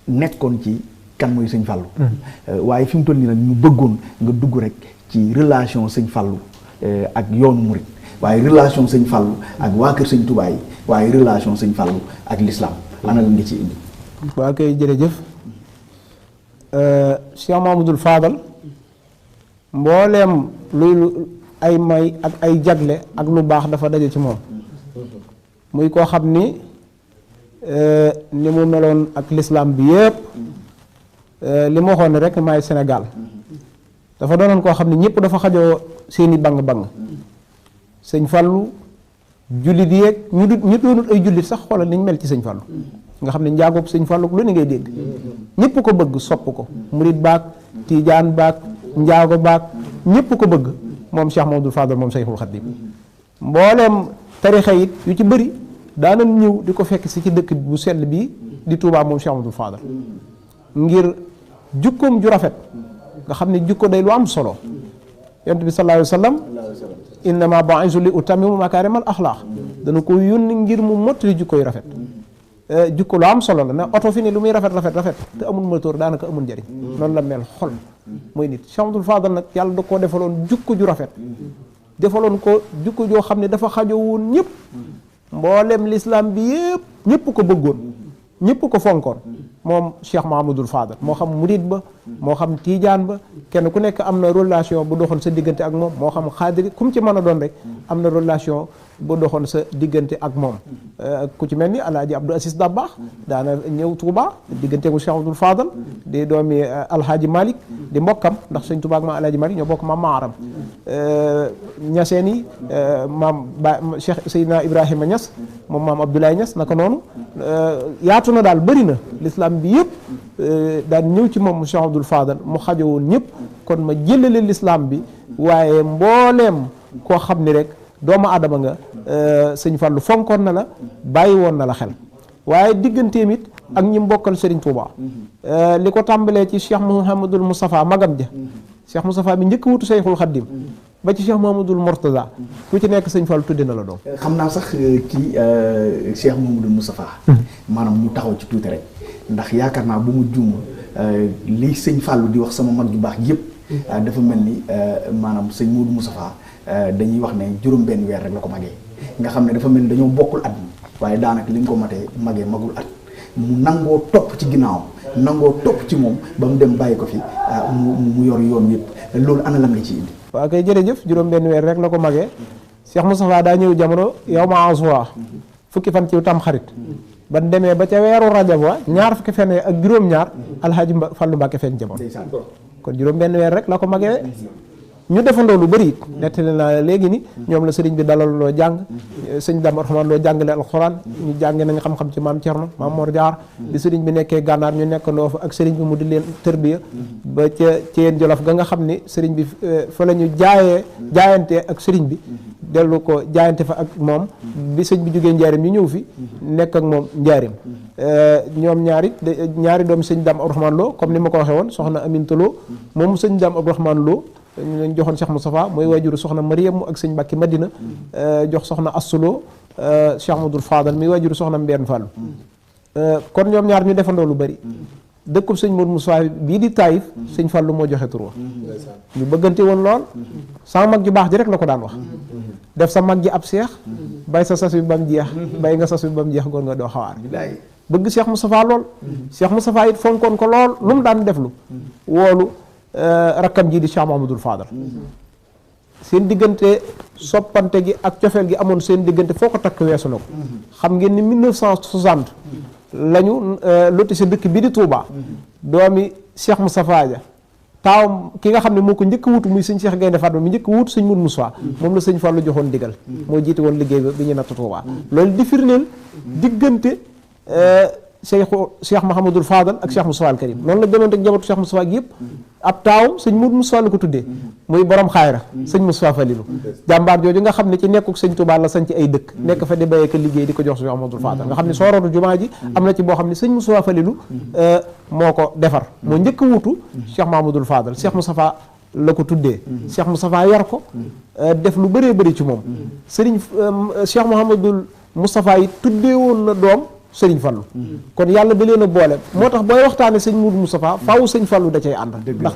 nekkoon ci kan mooy sëñ Fallou waaye fi mu toll nii nag ñu bëggoon nga dugg rek ci relation sëñ Fallou ak yoonu murit waaye relation sëñ Fallou ak waa kër sëñ Touba yi waaye relation sëñ Fallou ak l'islam ana la nga ci indi. waa kay jërëjëf Cheikh Mamadou Fadal mbooleem luy ay may ak ay jagle ak lu baax dafa daje ci moom muy koo xam ni ni mu meloon ak l'islam bi yëpp li ma waxoon ne rek maay Sénégal dafa doonoon koo xam ne ñëpp dafa xajoo seeni bang-bang sëñ Fallou jullit yeeg ñu doonut ay jullit sax xoolal niñ mel ci sëñ Fallou nga xam ne njaagob sëñ Fallou lu ni ngay dégg ñëpp ko bëgg sopp ko murit baag tiijaan baag njaago baag ñëpp ko bëgg moom Cheikh Mamadou Fadal moom Cheikhul Khadim mbooleem tarixa it yu ci bëri daanañ ñëw di ko fekk si ci dëkk bu sell bii di Touba moom Cheikh Mamadou Fadal ngir jukkoom ju rafet nga xam ne jukko day lu am solo yonent bi sallallahu alayhi wa sallam innama bu'istu li utammima makaarimal axlaaq dana ko yónni ngir mu mottali jukko yu rafet jukko lu am solo la ne oto fi ne lu muy rafet te amul moteur daanaka amul njëriñ noonu la mel xol mooy nit Cheikh Abdoul Fadal nag yàlla da koo defaloon jukko ju rafet defaloon ko jukko joo xam ne dafa xajoo woon ñëpp mboolem l'islam bi yëpp ñëpp ko bëggoon ñëpp ko fonkoon moom Cheikh Mahamadul Fadal moo xam murid ba moo xam tiijaan ba kenn ku nekk am na relation bu doxoon sa diggante ak moom moo xam xaadiri kum ci mën a doon rek am na relation bu doxoon sa diggante ak moom ku ci mel ni alaaji Abdou Aziz Dabakh daana ñëw Touba diggante ku Cheikh Abdoul Fadal di doomi alhaaji Malick di mbokkam ndax sëñ Touba ak ma alaaji Malick ñoo bokk maam maaram ñaseen yi maam ba Cheikh Seydina Ibrahima Niass moom maam Abdoulaye Niass naka noonu yaatu na daal bëri na l'islam bi yëpp daan ñëw ci moom Cheikh Abdoul Fadal mu xajo woon ñëpp kon ma jëlale l'islam bi waaye mbooleem koo xam ni rek doomu adama nga sëñ Fallou fonkoon na la bàyyi woon na la xel waaye digganteem it ak ñi mbokkal Serigne Touba li ko tàmbalee ci Cheikh Mouhamadul Moustapha magam ja Cheikh Moustapha mi njëkk wutu Cheikhul Khadim ba ci Cheikh Mouhamadul Mourtada ku ci nekk sëñ Fallou tudde na la doom xam naa sax ci Cheikh Mouhamadul Moustapha maanaam ñu taxaw ci tuuti rek ndax yaakaar naa bu mu juum li sëñ Fallou di wax sama mag ju baax yëpp dafa mel ni maanaam sëñ Modou Moustapha dañuy wax ne juróom-benn weer rek la ko magee nga xam ne dafa mel ni dañoo bokkul at mi waaye daanaka li nga ko matee magul at mu nangoo topp ci ginnaawam nangoo topp ci moom ba mu dem bàyyi ko fi mu yor yoon yëpp loolu ana lam la ci indi. waaw kay jërëjëf juróom benn weer rek la ko magee Cheikh Moustapha daa ñëw jamono yow ma Ashura fukki fan ci tam xarit ban demee ba ca weeru rajab wa ñaar fukki fan ak juróom-ñaar alxaaji Fallu Mbàkke feeñ jamono kon juróom benn weer rek la ko magee ñu defandoo lu bëri it nettali naa léegi ni ñoom la sëriñ bi dalal loo jàng sëñ Dame Rahman loo jàngale alxuraan ñu jànge nañ xam-xam ci maam Thierno maam Mor Jaar di sëriñ bi nekkee gànnaar ñu nekkandoo fa ak sëriñ bi mu di leen tërbiya ba ca Ceyeen Jolof ga nga xam ni sëriñ bi fa la ñu jaayante ak sëriñ bi dellu ko jaayante fa ak moom bi sëñ bi jógee njaarim ñu ñëw fi nekk ak moom njaarim ñoom ñaari doomi sëñ Dame Rahman Lo comme ni ma ko waxee woon soxna Aminta Lo moom sëñ Dame Rahman Lo ñu leen joxoon Cheikh Moustapha mooy waajuru soxna Mariam ak sëñ Mbàkke Madina jox soxna Assulo Cheikh Amadou Fadal mi waajuru soxna Mbeen Fall kon ñoom ñaar ñu defandoo lu bari dëkkub sëñ Modou Moussa bii di Taïf sëñ Fallu moo joxe tur wa ñu bëggante woon lool sama mag ju baax ji rek la ko daan wax def sa mag ji ab seex bay sa sas bi ba mu jeex bay nga sas bi ba mu jeex goon nga doo xawaar bëgg Cheikh Moustapha lool Cheikh Moustapha it fonkoon ko lool lu mu daan deflu woolu rakkam ji di Cheikh Mahamadul Fadal seen diggante soppante gi ak cofeel gi amoon seen diggante foo ko takk weesu na ko xam ngeen ni 1960 lañu loti si dëkk bi di Touba doomi Cheikh Moustapha ja taawam ki nga xam ne moo ko njëkk wutu muy sëñ Cheikh Gaynde Fatma mi njëkk wutu sëñ Mourou Moussa moom la sëñ Fallou joxoon digal moo jiite woon liggéey bi ñu natt Touba loolu di firndeel diggante Cheikh Mahamadul Fadal ak Cheikh Moustapha al Karim noonu la demoon ak njabootu Cheikh Moustapha gi yëpp ab taawam sëñ Mourou Moussa la ko tuddee muy borom xaayra sëñ Moustapha Falilou jàmbaar jooju nga xam ne ci nekkuk sëñ Touba la sañ ci ay dëkk nekk fa di béyee ka liggéey di ko jox Cheikh Mahamadul Fadal nga xam ne sooroonu jumaa ji am na ci boo xam ne sëñ Moustapha Falilou moo ko defar moo njëkk a wutu Cheikh Mahamadul Fadal Cheikh Moustapha la ko tuddee Cheikh Moustapha yar ko def lu bëree bëri ci moom sëriñ Cheikh Mahamadul Moustapha yi tuddee woon na doom sëriñ Fallu kon yàlla da leen a boole moo tax booy waxtaane sëñ Moudou Moustapha faaw sëñ Fallu da cay ànd ndax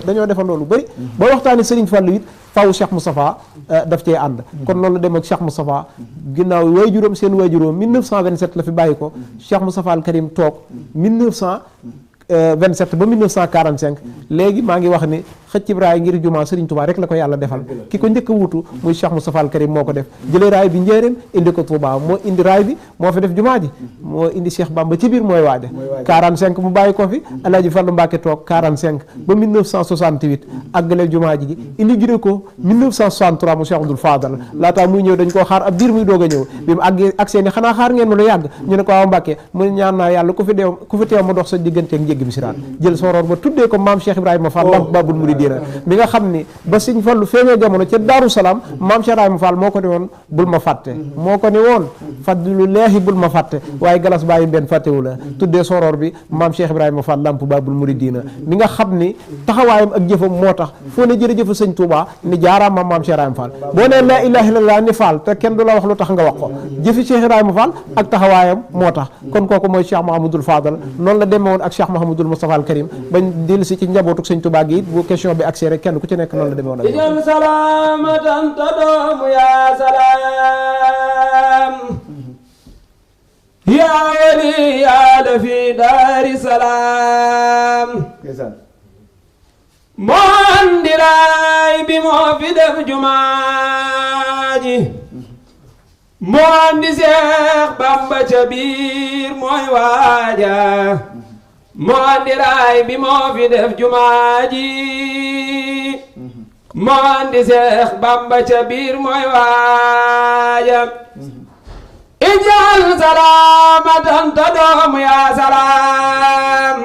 dañoo defandoo lu bëri booy waxtaane sëriñ Fallu it faaw Cheikh Moustapha daf cay ànd kon loolu dem ak Cheikh Moustapha ginnaaw waajuram seen waajuram 1927 la fi bàyyi ko Cheikh Moustapha al Karim toog 1927 ba 1945 léegi maa ngi wax ni xëccib raay ngir jumaa Serigne Touba rek la ko yàlla defal ki ko njëkk a wutu muy Cheikh Moustapha al Karim moo ko def jëlee raay bi njéeréem indi ko Touba moo indi raay bi moo fi def jumaa ji moo indi Cheikh Bamba ci biir mooy waaja 45 mu bàyyi ko fi Alaaji Fallu Mbàkke toog 45 ba 1968 àggale jumaa ji gi indi gine ko 1963 mu Cheikh Abdoul Fadal laataa muy ñëw dañ koo xaar ab diir muy doog a ñëw bi mu àggee ak seeni xanaa xaar ngeen ma lu yàgg ñu ne ko waaw Mbàkke mu ñaan naa yàlla ku fi teew ma dox sa diggante ak njéggi bi siraat jël sooroor ba tuddee ko maam Cheikh Ibrahima Fall lamp babul muridina mi nga xam ni ba Sëñ Fallu feeñee jamono ca Daaru Salaam maam Cheikh Ibrahima Fall moo ko ne woon bul ma fàtte moo ko ne woon fadlullahi bul ma fàtte waaye galas bàyyi benn fàttewu la tuddee sooroor bi maam Cheikh Ibrahima Fall lamp babul muridina mi nga xam ni taxawaayam ak jëfam moo tax foo ne jërëjëf Sëñ Touba ni jaaraama maam Cheikh Ibrahima Fall boo nee laa ilaaha illallaah ni Fall te kenn du la wax lu tax nga wax ko jëfi Cheikh Ibrahima Fall ak taxawaayam moo tax kon kooku mooy Cheikh Mahamadul Fadal noonu la demee woon ak Cheikh Mahamadul Moustapha al Karim bañ dellu si ci njabootuk Sëñ Touba gi bu question bi accès rek kenn ku ci nekk noonu la demee woon ak ijal salaamatan ta doomu yaa salaam yaa wali yaa la fi daari salaam moo andi raay bi moo fi def jumaa ji moo andi Seex Bamba ca biir mooy waaja moo andi raay bi moo fi def jumaa ji moo andi Seex Bamba ca biir mooy waaja ijal salaamatan ta doomu yaa salaam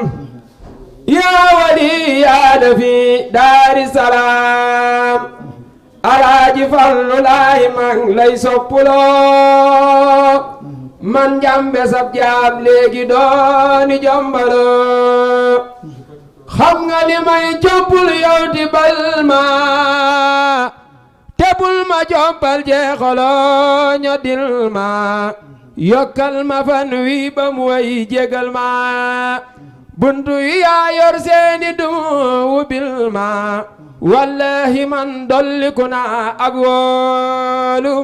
yaa wali yaa dafi daari salaam Alaaji Fallu laay mang lay soppuloo man njambe sab jaam léegi dooni jombaloo xam nga li may joppul yow ti bal ma te bul ma jompal jeexaloo ñoddil ma yokkal ma fan wi ba mu way jégal ma buntu yi yaa yor seeni dum wubil ma wallahi man dolliku na ak wóolu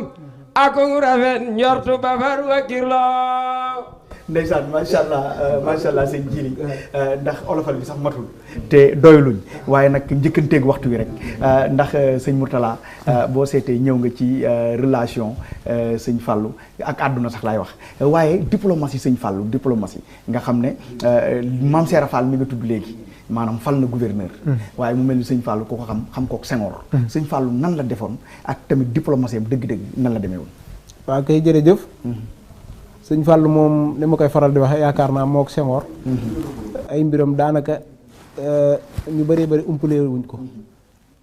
ak rafet njortu ba far wakirloo ndeysaan macha allah sëñ Jili ndax olofal bi sax matul te doyluñ waaye nag njëkkanteeg waxtu wi rek ndax sëñ Mourtala boo seetee ñëw nga ci relation sëñ Fallou ak àdduna sax laay wax waaye diplomatie sëñ Fallou diplomatie nga xam ne Mame Serra Fall mi nga tudd léegi maanaam fal na gouverneur waaye mu mel ni sëñ Fallou ko xam kook Senghor sëñ Fallou nan la defoon ak tamit diplomatie am dëgg-dëgg nan la demee woon waaw kay jërëjëf sëñ Fallou moom li ma koy faral di waxe yaakaar naa mook Senghor ay mbiram daanaka ñu bëree bëri umpale wuñ ko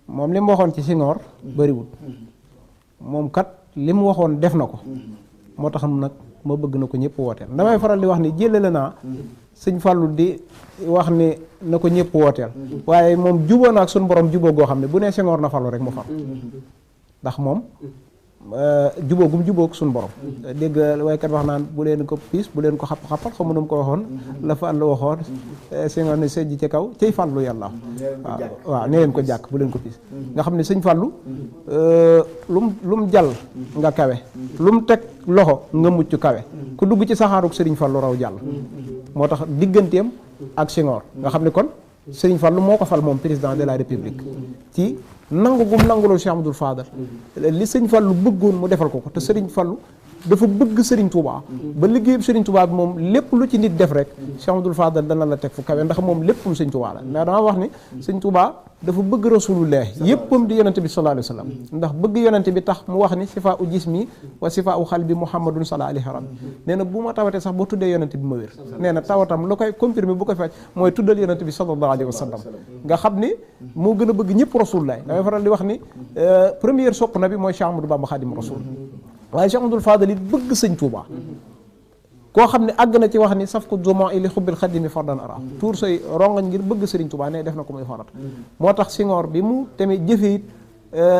moom li mu waxoon ci Senghor bëriwul moom kat li mu waxoon def na ko moo tax nag ma bëgg na ko ñëpp wooteel damay faral di wax ni jëlale naa sëñ Fallou di wax ni na ko ñëpp wooteel waaye moom juboo na ak suñu borom juboo goo xam ne bu nee Senghor na falu rek mu falu ndax moom juboo gum jubóog suñu borom dégg waykat wax naan bu leen ko piis bu leen ko xapp-xappal xam nu mu ko waxoon la Fàllu waxoon Senghor ne sëjj ci kaw cay Fàllu yàlla waaw ne leen ko jàkk bu leen ko piis nga xam ne sëñ Fàllu lu mu jàll nga kawe lu mu teg loxo nga mucc kawe ku dugg ci saxaaruk sëriñ Fàllu raw jàll moo tax digganteem ak Senghor nga xam ne kon sëriñ Fàllu moo ko fal moom président de la république ci nangu gum nanguloo Cheikh Amadou Fadal li sëñ Fallou bëggoon mu defal ko te sëriñ Fallou dafa bëgg sëriñ Touba ba liggéeyub sëriñ Touba bi moom lépp lu ci nit def rek Cheikh Amadou Fadal dana la teg fu kawe ndax moom léppam sëñ Touba la mais dama wax ni sëñ Touba dafa bëgg rasulullah yéppam di yonente bi sallallahu alayhi wa sallam ndax bëgg yonente bi tax mu wax ni sifa u jismi wa sifa u xalbi muhammadun sallallahu alayhi wa sallam nee na bu ma tawatee sax boo tuddee yonente bi ma wér nee na tawatam lu koy confirmer bu koy faj mooy tuddal yonente bi sallallahu alayhi wa sallam nga xam ni moo gën a bëgg ñëpp rasulullah damay faral di wax ni première sopp na bi mooy Cheikh Amadou Bamba Khadim Rasoul waaye Cheikh Amadou Fadal it bëgg sëñ Touba koo xam ne àgg na ci wax ni saf ko zoma ili xubbil xadimi fardan ara tuur say rongañ ngir bëgg Serigne Touba ne def na ko muy farat moo tax Senghor bi mu tamit jëfe it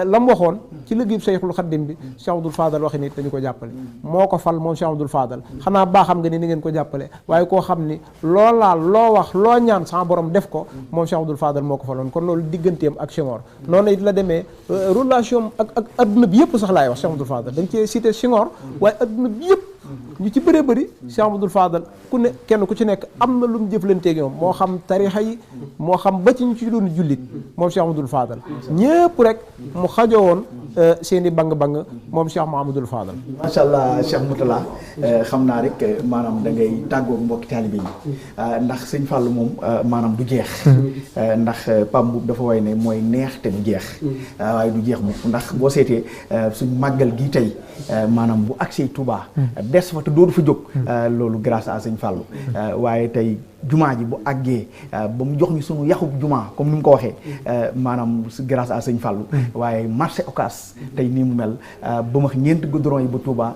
la mu waxoon ci liggéeyub Seyxul Xaddim bi Cheikh Amadou Fadal waxi nit dañu ko jàppale moo ko fal moom Cheikh Amadou Fadal xanaa baa xam nga ni ngeen ko jàppale waaye koo xam ni loo laal loo wax loo ñaan sama borom def ko moom Cheikh Amadou Fadal moo ko faloon kon loolu digganteem ak Senghor noonu it la demee relation ak adduna bi yëpp sax laay wax Cheikh Amadou Fadal da nga cee cité Senghor waaye adduna bi yëpp ñu ci bëree bëri Cheikh Amadou Fadal ku ne kenn ku ci nekk am na lu mu jëflanteeg ñoom moo xam tarixa yi moo xam ba ci ñu ci doon jullit moom Cheikh Amadou Fadal ñëpp rek mu xajoo woon seen i bang-bang moom Cheikh Mahamadou Fadal. macha allah Cheikh Moutala xam naa rek maanaam da ngay tàggoog mbokki taalibe yi ndax sëñ Fallou moom maanaam du jeex ndax Pam Boub dafa way ne mooy neex te du jeex waaye du jeex mukk ndax boo seetee suñ màggal gi tey maanaam bu agsee Touba des fa te doodu fa jóg loolu grâce à sëñ Fallou waaye tey jumaa ji bu àggee ba mu jox ñu sunu yaxub jumaa comme ni mu ko waxee maanaam grâce à sëñ Fallou waaye marché Ocass tey nii mu mel ba ma ñeenti goudron yi ba Touba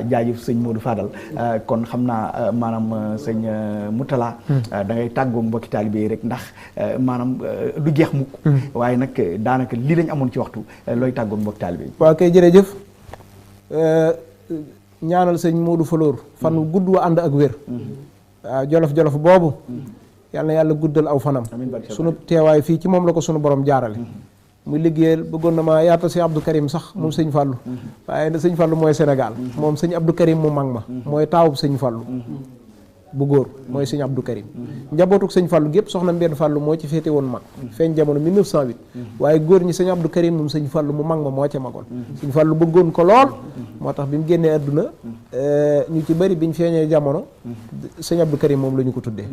jaajëf sëñ Modou Fadal kon xam naa maanaam sëñ Moutala da ngay tàggoo mbokki taalibe yi rek ndax maanaam du jeex mukk waaye nag daanaka lii lañ amoon ci waxtu looy tàggoo mbokki taalibe yi. waaw kay jërëjëf ñaanal sëñ Modou Falor fan wu gudd wa ànd ak wér waaw jolof-jolof boobu yal na yàlla guddal aw fanam sunu teewaay fii ci moom la ko sunu borom jaarale muy liggéeyal bëggoon na ma yaatal sëñ Abdou Karim sax moom sëñ Fallou waaye na sëñ Fallou mooy Sénégal moom sëñ Abdou Karim mu mag ma mooy taawub sëñ Fallou bu góor mooy sëñ Abdou Karim njabootuk sëñ Fallou gépp soxna Mbène Fallou moo ci féete woon mag feeñ jamono 1908 waaye góor ñi sëñ Abdou Karim moom sëñ Fallou mu mag ma moo ca magoon sëñ Fallou bëggoon ko lool moo tax bi mu génnee àdduna ñu ci bëri biñ feeñee jamono sëñ Abdou Karim moom la ñu ko tuddee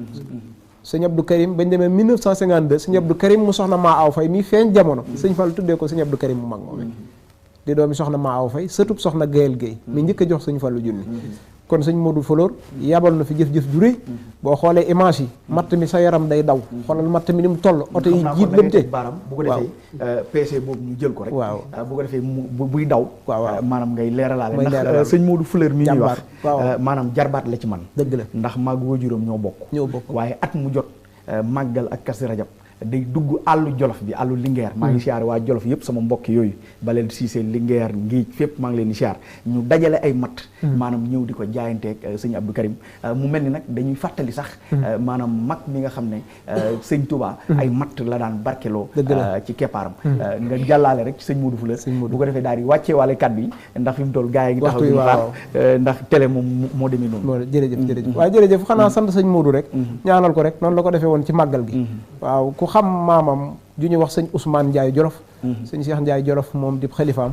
sëñ Abdou Karim bañ demee 1952 sëñ Abdou Karim mu soxna maa aw fay mi feeñ jamono sëñ Fallou tuddee ko sëñ Abdou Karim mu mag moom di doomi soxna maa aw fay sëtub soxna Gayel Guèye mi njëkk a jox sëñ Fallou junni kon sëñ Modou Falor yabal na fi jëf-jëf ju rëy boo xoolee image yi matt mi sa yaram day daw xoolal matt mi ni mu toll oto yi jiit lëmte baaraam bu ko defee PC boobu ñu jël ko rek waaw bu ko defee buy daw waaw maanaam ngay leeralaale ndax sëñ Modou Falor mi ñuy wax maanaam jarbaat la ci man dëgg la ndax maag waajuram ñoo bokk waaye at mu jot màggal ak Kazu Rajab day dugg àllu Jolof bi àllu Linguère maa ngi siyaare waa Jolof yëpp sama mbokk yooyu Balel Cissé Linguère Ngiij fépp maa ngi leen di siyaar ñu dajale ay matt maanaam ñëw di ko jaayanteeg sëñ Abdou Karim mu mel ni nag dañuy fàttali sax maanaam mag mi nga xam ne sëñ Touba ay matt la daan barkeloo ci keppaaram nga jàllaale rek ci sëñ Modou Fula bu ko defee daal di wàccee waale kàddu yi ndax fi mu toll gaa yi ngi taxaw di xaar ndax télé moom moo demee noonu jërëjëf waaye jërëjëf xanaa sant sëñ Modou rek ñaanal ko rek noonu la ko defee woon ci màggal gi waaw ku xam maamam ju ñuy wax sëñ Ousmane Ndiaye Jolof sëñ Cheikh Ndiaye Jolof moom di xalifaam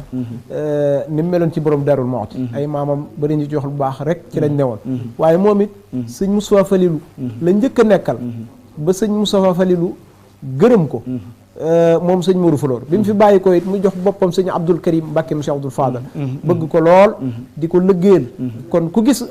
ni mu meloon ci borom Darul Mouhty ay maamam bari ñu jox lu baax rek ci lañ newoon waaye moom it sëñ Moustapha Falilou la njëkk a nekkal ba sëñ Moustapha Falilou gërëm ko moom sëñ Modou Falor bi mu fi bàyyi ko it mu jox boppam sëñ Abdoul Karim Mbacke mu Cheikh Abdoul Fadal bëgg ko lool di ko lëggéeyal kon ku gis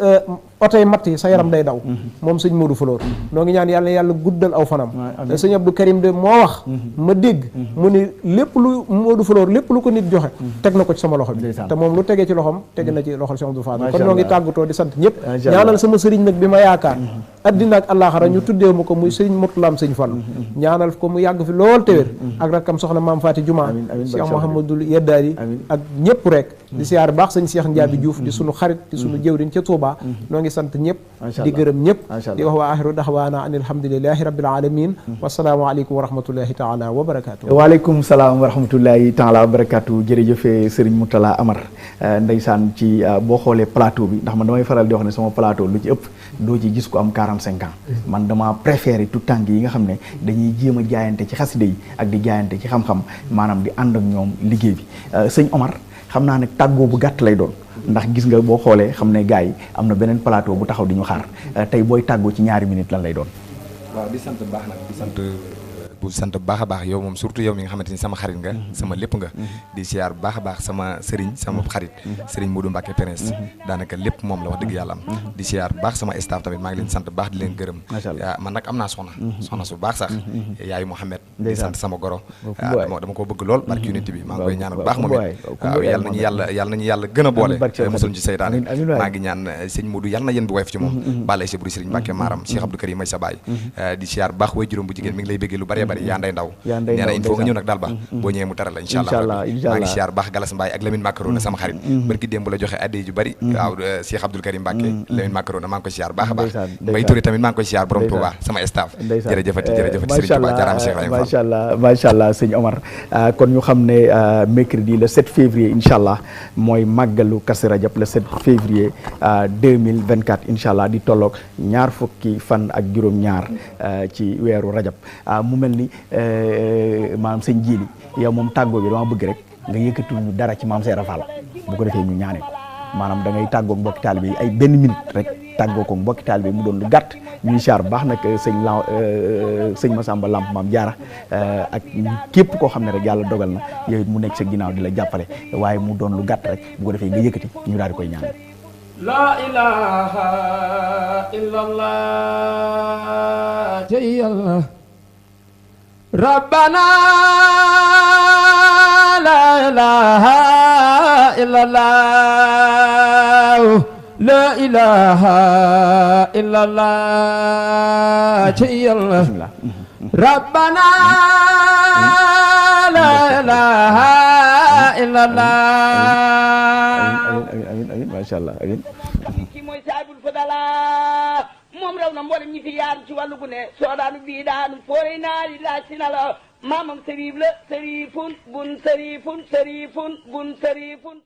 oto yi matt yi sa yaram day daw moom sëñ Modou Falor noo ngi ñaan yàlla guddal aw fanam sëñ Abdou Karim de moo wax ma dégg mu ni lépp lu Modou Falor lépp lu ko nit joxe teg na ko ci sama loxo bi te moom lu tegee ci loxom teg na ci loxol Cheikh Abdoul Fadal kon noo ngi tàggatoo di sant ñëpp ñaanal sama sëriñ nag bi ma yaakaar addina ak àllaaxara ñu tuddee ma ko muy sëriñ Murtalaam sëñ Fallu ñaanal ko mu yàgg fi lool téwér ak rakkam soxna Maam Faati Juma Cheikh Mouhamadul Yeddaari ak ñëpp rek di siyaar baax sëñ Cheikh Ndiabi Diouf di sunu xarit di sunu jëwriñ ca Touba noo ngi sant ñëpp di gërëm ñëpp di wax wa axiru daxwaana an alhamdulilahi rabbil alamin wasalaamu aleykum wa rahmatullahi taala wa barakatuh waaleykum salaam wa rahmatullahi taala wa barakatuh jërëjëfe Serigne Mourtala Amar ndeysaan ci boo xoolee plateau bi ndax man damay faral di wax ne sama plateau lu ci ëpp doo ci gis ko am 45 ans man dama préféré tout tànk yi nga xam ne dañuy jéem a jaayante ci xasida yi ak di jaayante ci xam-xam maanaam di ànd ak ñoom liggéey bi sëñ Omar xam naa ne tàggoo bu gàtt lay doon ndax gis nga boo xoolee xam ne gars yi am na beneen plateau bu taxaw di ñu xaar tey booy tàggoo ci ñaari minutes lan lay doon. waaw di sant baax nag bu sant bu baax a baax yow moom surtout yow mi nga xamante ni sama xarit nga sama lépp nga di siyaar bu baax a baax sama sëriñ sama xarit sëriñ Modou Mbacke Prince daanaka lépp moom la wax dëgg yàlla am di siyaar bu baax sama staff tamit maa ngi leen sant bu baax di leen gërëm man nag am naa soxna su baax sax yaayu Mouhamed di sant sama goro dama ko bëgg lool barki unité bi maa ngi koy ñaanal bu baax moom it waaw yàlla nañu yàlla gën a boole mosul ci seytaane maa ngi ñaan sëñ Modou yàlla na yéen bi woyof ci moom balay sa buri sëriñ Mbacke Maram Cheikh Abdou Karim may sa baay di siyaar bu baax way juróom bu jigéen mi ngi lay bëggee lu bari yaa nday ndaw nee na il faut nga ñëw nag daal ba boo ñëwee mu taral la incha allah maa ngi siyaar baax Galas Mbaye ak Lamine Macarona sama xarit barki démb la joxe addi ju bari waaw Cheikh Abdoul Karim Mbacke Lamine Macarona maa ngi koy siyaar baax a baax Mbay Touré tamit maa ngi koy siyaar borom Touba sama staff jërëjëfati Serigne Touba jaaraama Cheikh Ibrahima macha allah sëñ Omar kon ñu xam ne mercredi le 7 février incha allah mooy màggalu Kazu Rajab le 7 février 2024 incha allah di tolloog ñaar fukki fan ak juróom-ñaar ci weeru rajab mu mel ni maam sëñ Jili yow moom tàggoo bi dama bëgg rek nga yëkkatul ñu dara ci maam Seera Fall bu ko defee ñu ñaane ko maanaam da ngay tàggoog mbokki taalibe yi ay benn minute rek tàggoo ko mbokki taalibe mu doon lu gàtt ñuy siyaar baax nag sëñ Massamba Lamp maam Jaara ak képp koo xam ne rek yàlla dogal na yow it mu nekk sa ginnaaw di la jàppale waaye mu doon lu gàtt rek bu ko defee nga yëkkati ñu daal di koy ñaan. La ilaha illallah jayallah Rabbana la ilaha illallah la ilaha illallah jayallah Rabbana la ilaha illallah amin masha Allah amin ki mooy saabul fadala moom raw na mboolem ñi fi yaar ci wàllu gu ne soodaanu bii daanu foore naari laaj si na la maamam sëriif la sëriifun bun sëriifun sëriifun bun sëriifun